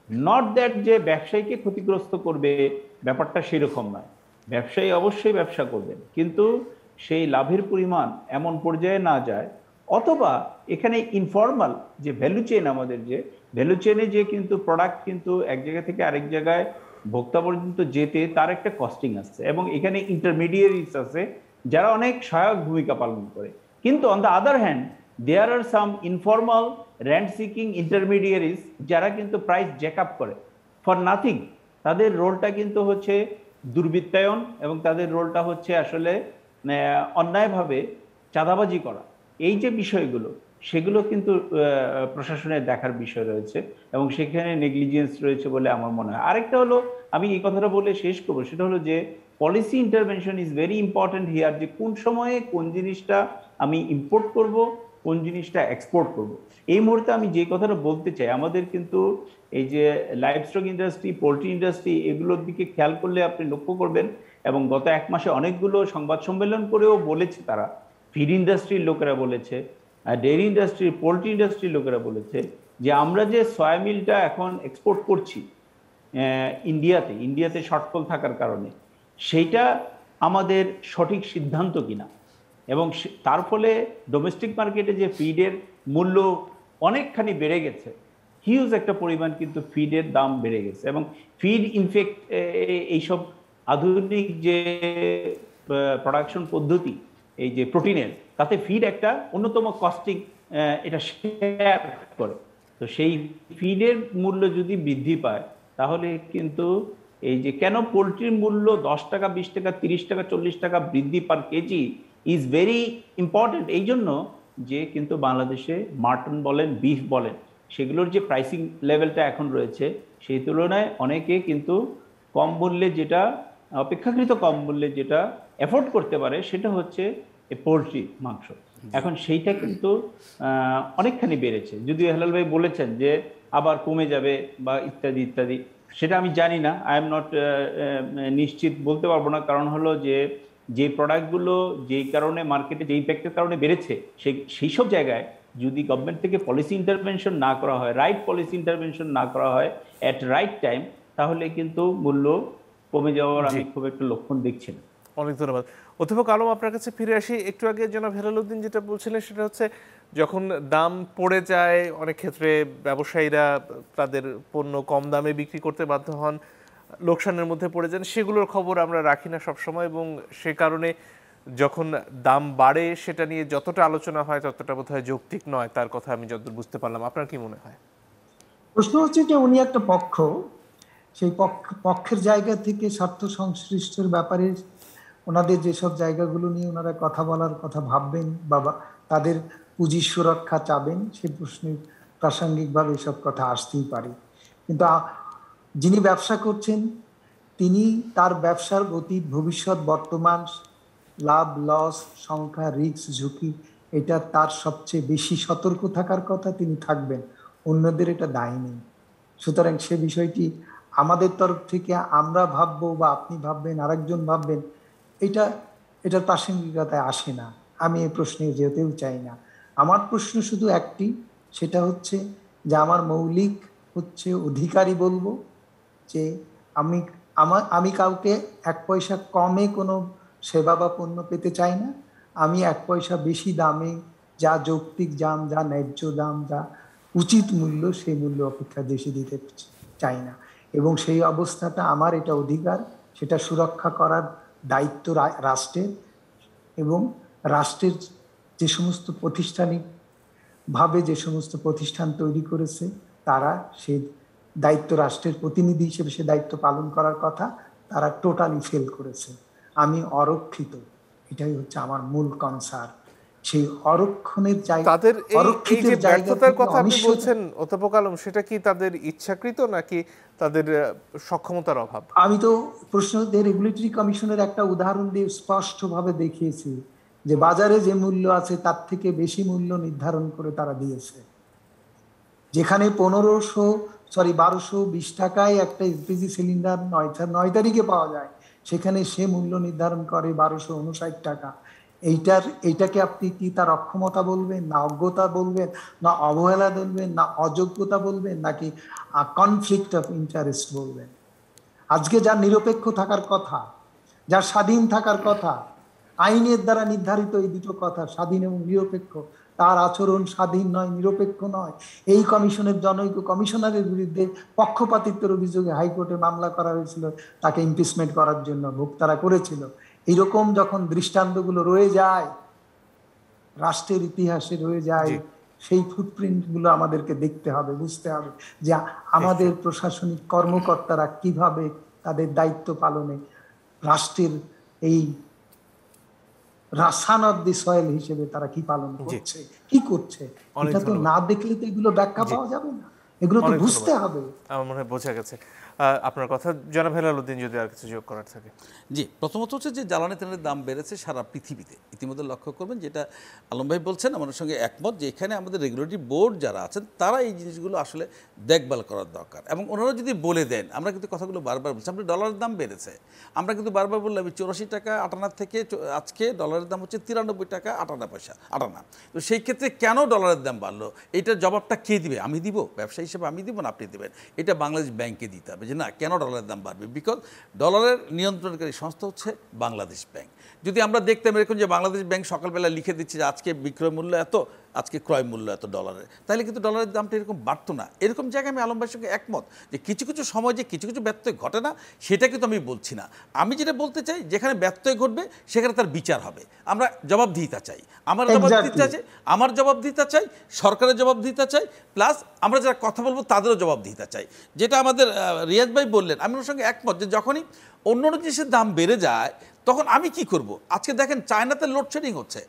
[SPEAKER 8] নট দ্যাট যে ব্যবসায়ীকে ক্ষতিগ্রস্ত করবে, ব্যাপারটা সেরকম নয়। ব্যবসায়ী অবশ্যই ব্যবসা করবেন, কিন্তু সেই লাভের পরিমাণ এমন পর্যায়ে না যায়, অথবা এখানে ইনফর্মাল যে ভ্যালু চেইন, আমাদের যে ভ্যালু চেইনে যে কিন্তু প্রোডাক্ট কিন্তু এক জায়গা থেকে আরেক জায়গায় ভোক্তা পর্যন্ত যেতে তার একটা কস্টিং আছে, এবং এখানে ইন্টারমিডিয়ারিজ আছে যারা অনেক সহায়ক ভূমিকা পালন করে। কিন্তু on the other hand there are some informal rent seeking intermediaries যারা কিন্তু প্রাইস জ্যাক আপ করে ফর নাথিং। তাদের রোলটা কিন্তু হচ্ছে দুর্বৃত্তায়ন, এবং তাদের রোলটা হচ্ছে আসলে অন্যায়ভাবে চাঁদাবাজি করা। এই যে বিষয়গুলো, সেগুলো কিন্তু প্রশাসনের দেখার বিষয় রয়েছে, এবং সেখানে নেগলিজেন্স রয়েছে বলে আমার মনে হয়। আরেকটা হলো, আমি এই কথাটা বলে শেষ করবো, সেটা হলো যে policy intervention is very important here. যে কোন সময়ে কোন জিনিসটা আমি ইম্পোর্ট করব, কোন জিনিসটা এক্সপোর্ট করব। এই মুহূর্তে আমি যে কথাটা বলতে চাই, আমাদের কিন্তু এই যে লাইভস্টক ইন্ডাস্ট্রি, পোলট্রি ইন্ডাস্ট্রি, এগুলোর দিকে খেয়াল করলে আপনি লক্ষ্য করবেন, এবং গত 1 মাসে অনেকগুলো সংবাদ সম্মেলন করেও বলেছে তারা, ফিড ইন্ডাস্ট্রির লোকেরা বলেছে, ডেয়ারি ইন্ডাস্ট্রি, পোলট্রি ইন্ডাস্ট্রির লোকেরা বলেছে যে আমরা যে সয়া মিলটা এখন এক্সপোর্ট করছি ইন্ডিয়াতে শর্টফল থাকার কারণে, সেইটা আমাদের সঠিক সিদ্ধান্ত কিনা, এবং তার ফলে ডোমেস্টিক মার্কেটে যে ফিডের মূল্য অনেকখানি বেড়ে গেছে, হিউজ একটা পরিমাণ কিন্তু ফিডের দাম বেড়ে গেছে। এবং ফিড ইনফেক্ট এইসব আধুনিক যে প্রোডাকশন পদ্ধতি এই যে প্রোটিনের, তাতে ফিড একটা অন্যতম কস্টিং এটা শেয়ার করে। তো সেই ফিডের মূল্য যদি বৃদ্ধি পায় তাহলে কিন্তু এই যে কেন পোলট্রির মূল্য 10 টাকা 20 টাকা 30 টাকা 40 টাকা বৃদ্ধি পার কেজি ইজ ভেরি ইম্পর্টেন্ট। এই জন্য যে কিন্তু বাংলাদেশে মাটন বলেন, বিফ বলেন, সেগুলোর যে প্রাইসিং লেভেলটা এখন রয়েছে সেই তুলনায় অনেকে কিন্তু কম মূল্যে, যেটা অপেক্ষাকৃত কম মূল্যে যেটা অ্যাফোর্ড করতে পারে, সেটা হচ্ছে পোলট্রি মাংস। এখন সেইটা কিন্তু অনেকখানি বেড়েছে। যদিও হেলাল ভাই বলেছেন যে আবার কমে যাবে বা ইত্যাদি ইত্যাদি, সেটা আমি জানি না, আই এম নট নিশ্চিত বলতে পারবো না। কারণ হলো যে প্রোডাক্টগুলো যেই কারণে মার্কেটে যে ইম্প্যাক্টের কারণে বেড়েছে, সেই সব জায়গায় যদি গভর্নমেন্ট থেকে পলিসি ইন্টারভেনশন না করা হয়, রাইট পলিসি ইন্টারভেনশন না করা হয় অ্যাট রাইট টাইম, তাহলে কিন্তু মূল্য কমে যাওয়ার আমি খুব একটা লক্ষণ দেখছি না।
[SPEAKER 1] অনেক ধন্যবাদ। অধ্যাপক আলম, আপনার কাছে ফিরে আসি। একটু আগে জনাব হেলালুদ্দিন যেটা বলছিলেন সেটা হচ্ছে যখন দাম পড়ে যায় অনেক ক্ষেত্রে ব্যবসায়ীরা তাদের পণ্য কম দামে বিক্রি করতে বাধ্য হন, লোকসানের মধ্যে পড়ে যান, সেগুলোর খবর আমরা রাখি না সবসময়, এবং সে কারণে যখন দাম বাড়ে সেটা নিয়ে যতটা আলোচনা হয় ততটা বোধহয় যৌক্তিক নয়, তার কথা আমি যতদূর বুঝতে পারলাম। আপনার কি মনে হয়?
[SPEAKER 10] প্রশ্ন হচ্ছে যে উনি একটা পক্ষ, সেই পক্ষের জায়গা থেকে স্বার্থ সংশ্লিষ্টর ব্যাপারে ওনাদের যেসব জায়গাগুলো নিয়ে ওনারা কথা বলার কথা ভাববেন বা তাদের পুঁজি সুরক্ষা চাবেন, সেই প্রশ্নে প্রাসঙ্গিকভাবে এসব কথা আসতেই পারে। কিন্তু যিনি ব্যবসা করছেন তিনি তার ব্যবসার অতীত, ভবিষ্যৎ, বর্তমান, লাভ লস, সংখ্যা, রিস্ক, ঝুঁকি, এটা তার সবচেয়ে বেশি সতর্ক থাকার কথা, তিনি থাকবেন, অন্যদের এটা দায় নেই। সুতরাং সে বিষয়টি আমাদের তরফ থেকে আমরা ভাববো বা আপনি ভাববেন, আরেকজন ভাববেন, এটার প্রাসঙ্গিকতায় আসে না। আমি এই প্রশ্নে যেতেও চাই না। আমার প্রশ্ন শুধু একটি, সেটা হচ্ছে যে আমার মৌলিক হচ্ছে অধিকারই বলবো যে আমি কাউকে 1 পয়সা কমে কোনো সেবা বা পণ্য পেতে চাই না। আমি 1 পয়সা বেশি দামে যা যৌক্তিক দাম, যা ন্যায্য দাম, যা উচিত মূল্য, সেই মূল্য অপেক্ষা বেশি দিতে চাই না। এবং সেই অবস্থাটা আমার, এটা অধিকার, সেটা সুরক্ষা করার দায়িত্ব রাষ্ট্রের। এবং রাষ্ট্রের যে সমস্ত প্রাতিষ্ঠানিকভাবে যে সমস্ত প্রতিষ্ঠান তৈরি করেছে, তারা সেই দায়িত্ব, রাষ্ট্রের প্রতিনিধি হিসেবে সে দায়িত্ব পালন করার কথা, তারা টোটালি ফেল করেছে। আমি অরক্ষিত, এটাই হচ্ছে আমার মূল কনসার্ন। সেই অরক্ষণের জায়গা,
[SPEAKER 1] তাদের এই যে ব্যর্থতার কথা আপনি বলছেন অধ্যাপক আলম, সেটা কি তাদের ইচ্ছাকৃত নাকি তাদের সক্ষমতার অভাব?
[SPEAKER 10] আমি তো প্রশ্নদের রেগুলেটরি কমিশনের একটা উদাহরণ দিয়ে স্পষ্টভাবে দেখিয়েছি যে বাজারে যে মূল্য আছে তার থেকে বেশি মূল্য নির্ধারণ করে তারা দিয়েছে। যেখানে 1220 টাকায় একটা এলপিজি সিলিন্ডার 9 তারিখে পাওয়া যায়, সেখানে সে মূল্য নির্ধারণ করে 1259 টাকা। এইটাকে আপনি কি তার অক্ষমতা বলবেন, না অজ্ঞতা বলবেন, না অবহেলা বলবেন, না অযোগ্যতা বলবেন, নাকি কনফ্লিক্ট অফ ইন্টারেস্ট বলবেন? আজকে যার নিরপেক্ষ থাকার কথা, যার স্বাধীন থাকার কথা, আইনের দ্বারা নির্ধারিত এই দুটো কথা, স্বাধীন এবং নিরপেক্ষ, তার আচরণ স্বাধীন নয়, নিরপেক্ষ নয়। এই কমিশনের জনৈক কমিশনারের বিরুদ্ধে পক্ষপাতিত্বের অভিযোগে হাইকোর্টে মামলা করা হয়েছিল, তাকে ইমপিচমেন্ট করার জন্য ভোক্তারা করেছিল। এইরকম যখন দৃষ্টান্তগুলো রয়ে যায়, রাষ্ট্রের ইতিহাসে রয়ে যায়, সেই ফুটপ্রিন্টগুলো আমাদেরকে দেখতে হবে, বুঝতে হবে যে আমাদের প্রশাসনিক কর্মকর্তারা কিভাবে তাদের দায়িত্ব পালনে রাষ্ট্রের এই রাসান অফ দি সয়েল হিসেবে তারা কি পালন করছে, কি করছে। এটা তো না দেখলে তো এগুলো ব্যাখ্যা পাওয়া যাবে না, এগুলো তো বুঝতে হবে।
[SPEAKER 1] আমার মনে হয় বোঝা গেছে আপনার কথা। জনাব হেলালুদ্দিন যদি আর কিছু যোগ করার থাকে।
[SPEAKER 11] জি, প্রথমত হচ্ছে যে জ্বালানি তেলের দাম বেড়েছে সারা পৃথিবীতে। ইতিমধ্যে লক্ষ্য করবেন, যেটা আলম ভাই বলছেন আমার সঙ্গে একমত, যে এখানে আমাদের রেগুলেটরি বোর্ড যারা আছেন তারা এই জিনিসগুলো আসলে দেখভাল করার দরকার। এবং ওনারা যদি বলে দেন, আমরা কিন্তু কথাগুলো বারবার বলছি, আপনি ডলারের দাম বেড়েছে, আমরা কিন্তু বারবার বললাম 84 টাকা 58 থেকে আজকে ডলারের দাম হচ্ছে 93 টাকা 58 পয়সা 58। তো সেই ক্ষেত্রে কেন ডলারের দাম বাড়লো, এটার জবাবটা কে দিবে? আমি দিব, ব্যবসায়ী হিসেবে আমি দিব না আপনি দেবেন? এটা বাংলাদেশ ব্যাংকে দিতে হবে যে না, কেন ডলারের দাম বাড়বে। বিকজ ডলারের নিয়ন্ত্রণকারী সংস্থা হচ্ছে বাংলাদেশ ব্যাংক। যদি আমরা দেখতাম এরকম যে বাংলাদেশ ব্যাংক সকালবেলা লিখে দিচ্ছে যে আজকে বিক্রয় মূল্য এত, আজকে ক্রয় মূল্য এত ডলারের, তাহলে কিন্তু ডলারের দামটা এরকম বাড়তো না। এরকম জায়গায় আমি আলম ভাইয়ের সঙ্গে একমত যে কিছু কিছু সময় যে কিছু কিছু ব্যত্যয় ঘটে না সেটা কিন্তু আমি বলছি না। আমি যেটা বলতে চাই যেখানে ব্যত্যয় ঘটবে সেখানে তার বিচার হবে। আমরা জবাবদিহিতা চাই, আমার জবাবদিহিতা চাই, আমার জবাবদিহিতা চাই, সরকারের জবাবদিহিতা চাই, প্লাস আমরা যারা কথা বলবো তাদেরও জবাবদিহিতা চাই। যেটা আমাদের রিয়াজ ভাই বললেন, আমি ওর সঙ্গে একমত যে যখনই অন্য জিনিসের দাম বেড়ে যায় তখন আমি কি করব। আজকে দেখেন চায়নাতে লোডশেডিং হচ্ছে,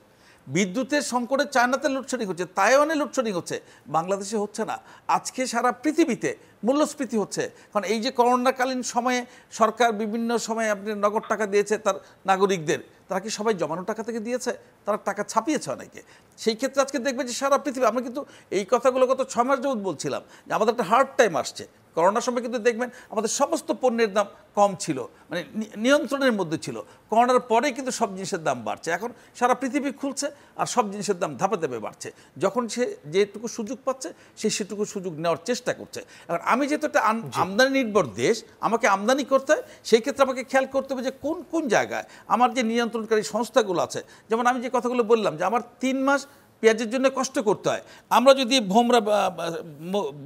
[SPEAKER 11] বিদ্যুতের সংকটে চায়নাতে লোডশেডিং হচ্ছে, তাইওয়ানে লোডশেডিং হচ্ছে, বাংলাদেশে হচ্ছে না। আজকে সারা পৃথিবীতে মূল্যস্ফীতি হচ্ছে। কারণ এই যে করোনাকালীন সময়ে সরকার বিভিন্ন সময়ে আপনি নগদ টাকা দিয়েছে তার নাগরিকদের, তারা কি সবাই জমানো টাকা থেকে দিয়েছে? তারা টাকা ছাপিয়েছে অনেকে। সেই ক্ষেত্রে আজকে দেখবে যে সারা পৃথিবী, আমরা কিন্তু এই কথাগুলো গত 6 মাস যাবত বলছিলাম যে আমাদের একটা হার্ড টাইম আসছে। করোনার সময় কিন্তু দেখবেন আমাদের সমস্ত পণ্যের দাম কম ছিল, মানে নিয়ন্ত্রণের মধ্যে ছিল। করোনার পরে কিন্তু সব জিনিসের দাম বাড়ছে। এখন সারা পৃথিবী খুলছে আর সব জিনিসের দাম ধাপে ধাপে বাড়ছে। যখন সে যেটুকু সুযোগ পাচ্ছে সে সেটুকু সুযোগ নেওয়ার চেষ্টা করছে। এখন আমি যেহেতু একটা আমদানি নির্ভর দেশ, আমাকে আমদানি করতে হয়, সেই ক্ষেত্রে আমাকে খেয়াল করতে হবে যে কোন কোন জায়গায় আমার যে নিয়ন্ত্রণকারী সংস্থাগুলো আছে। যেমন আমি যে কথাগুলো বললাম যে আমার 3 মাস পেঁয়াজের জন্য কষ্ট করতে হয়। আমরা যদি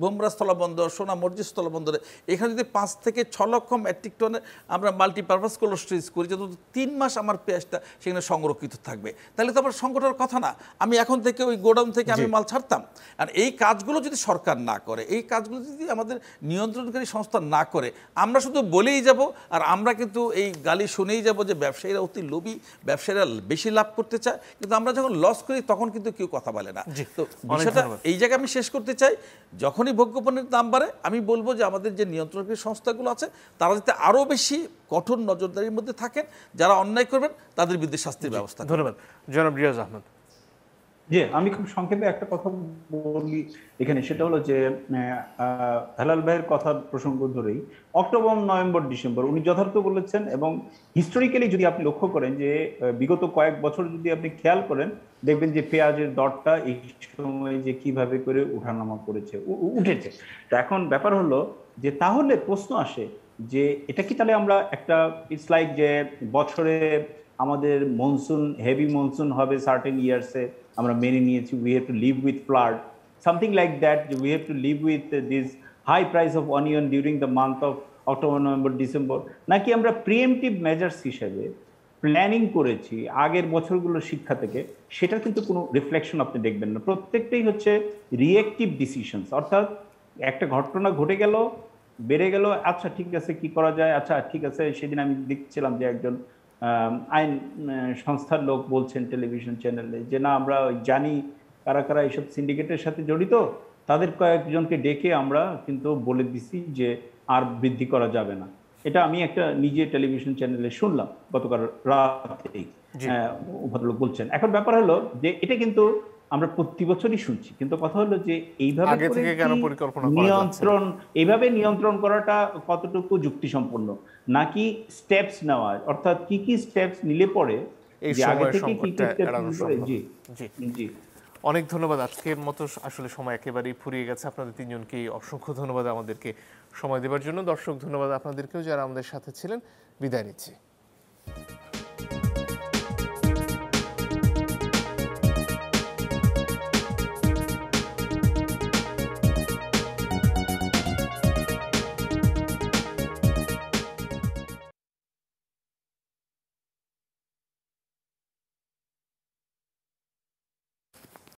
[SPEAKER 11] ভোমরা স্থলবন্দর, সোনা মসজিদ স্থলবন্দরে এখানে যদি 5 থেকে 6 লক্ষ মেট্রিক টনের আমরা মাল্টিপারপাস কোল্ড স্টোরেজ করি, যত 3 মাস আমার পেঁয়াজটা সেখানে সংরক্ষিত থাকবে, তাহলে তো আমার সংকটের কথা না। আমি এখন থেকে ওই গোডাউন থেকে আমি মাল ছাড়তাম। আর এই কাজগুলো যদি সরকার না করে, এই কাজগুলো যদি আমাদের নিয়ন্ত্রণকারী সংস্থা না করে, আমরা শুধু বলেই যাব আর আমরা কিন্তু এই গালি শুনেই যাব যে ব্যবসায়ীরা অতি লোভী, ব্যবসায়ীরা বেশি লাভ করতে চায়, কিন্তু আমরা যখন লস করি তখন কিন্তু কেউ কথা বলে না। তো বিষয়টা এই জায়গায় আমি শেষ করতে চাই, যখনই ভোগ্যপণ্যের দাম বাড়ে আমি বলবো যে আমাদের যে নিয়ন্ত্রণকারী সংস্থাগুলো আছে তারা যাতে আরও বেশি কঠোর নজরদারির মধ্যে থাকেন, যারা অন্যায় করবেন তাদের বিরুদ্ধে শাস্তির ব্যবস্থা।
[SPEAKER 1] ধন্যবাদ জনাব রিয়াজ আহমেদ।
[SPEAKER 8] জি, আমি খুব সংক্ষেপে একটা কথা বলি এখানে, সেটা হলো যে হেলাল ভাইয়ের কথার প্রসঙ্গ ধরেই অক্টোবর, নভেম্বর, ডিসেম্বর উনি যথার্থ বলেছেন। এবং হিস্টোরিক্যালি যদি আপনি লক্ষ্য করেন যে বিগত কয়েক বছর যদি আপনি খেয়াল করেন, দেখবেন যে পেঁয়াজের দরটা এই সময় যে কিভাবে করে উঠানামা করেছে, উঠেছে। তো এখন ব্যাপার হলো যে তাহলে প্রশ্ন আসে যে এটা কি তাহলে আমরা একটা ইটস লাইক যে বছরে আমাদের মনসুন, হেভি মনসুন হবে সার্টেন ইয়ার্সে, আমরা মেনে নিয়েছি we have to live with flood, something like that, we have to live with this high price of onion during the month of October, November, December, নাকি আমরা প্রিএমটিভ মেজার্স হিসেবে planning করেছি আগের বছরগুলোর শিক্ষা থেকে, সেটার কিন্তু কোনো রিফ্লেকশন আপনি দেখবেন না। প্রত্যেকটাই হচ্ছে রিয়েক্টিভ ডিসিশনস, অর্থাৎ একটা ঘটনা ঘটে গেল, বেড়ে গেল, আচ্ছা ঠিক আছে কি করা যায়, আচ্ছা ঠিক আছে। সেদিন আমি দেখছিলাম যে একজন আইন সংস্থার লোক বলছেন টেলিভিশন চ্যানেলে যে না আমরা জানি কারা কারা এইসব সিন্ডিকেটের সাথে জড়িত, তাদের কয়েকজনকে ডেকে আমরা কিন্তু বলে দিছি যে আর বৃদ্ধি করা যাবে না। এটা আমি একটা নিজে টেলিভিশন চ্যানেলে শুনলাম গতকাল রাতেই, ভদ্রলোক বলছেন। এখন ব্যাপার হলো যে এটা কিন্তু আমরা প্রতি বছরই শুনছি, কিন্তু কথা হলো যে এইভাবে নিয়ন্ত্রণ, এইভাবে নিয়ন্ত্রণ করাটা কতটুকু যুক্তিসম্পন্ন, নাকি স্টেপস নেওয়া, অর্থাৎ কি কি স্টেপস নিলে পরে আগে থেকে কি কি স্টেপস। জি জি,
[SPEAKER 1] অনেক ধন্যবাদ। আজকের মতো আসলে সময় একেবারেই ফুরিয়ে গেছে। আপনাদের তিনজনকেই অসংখ্য ধন্যবাদ আমাদেরকে সময় দেওয়ার জন্য। দর্শক ধন্যবাদ আপনাদেরকেও যারা আমাদের সাথে ছিলেন। বিদায় নিচ্ছি।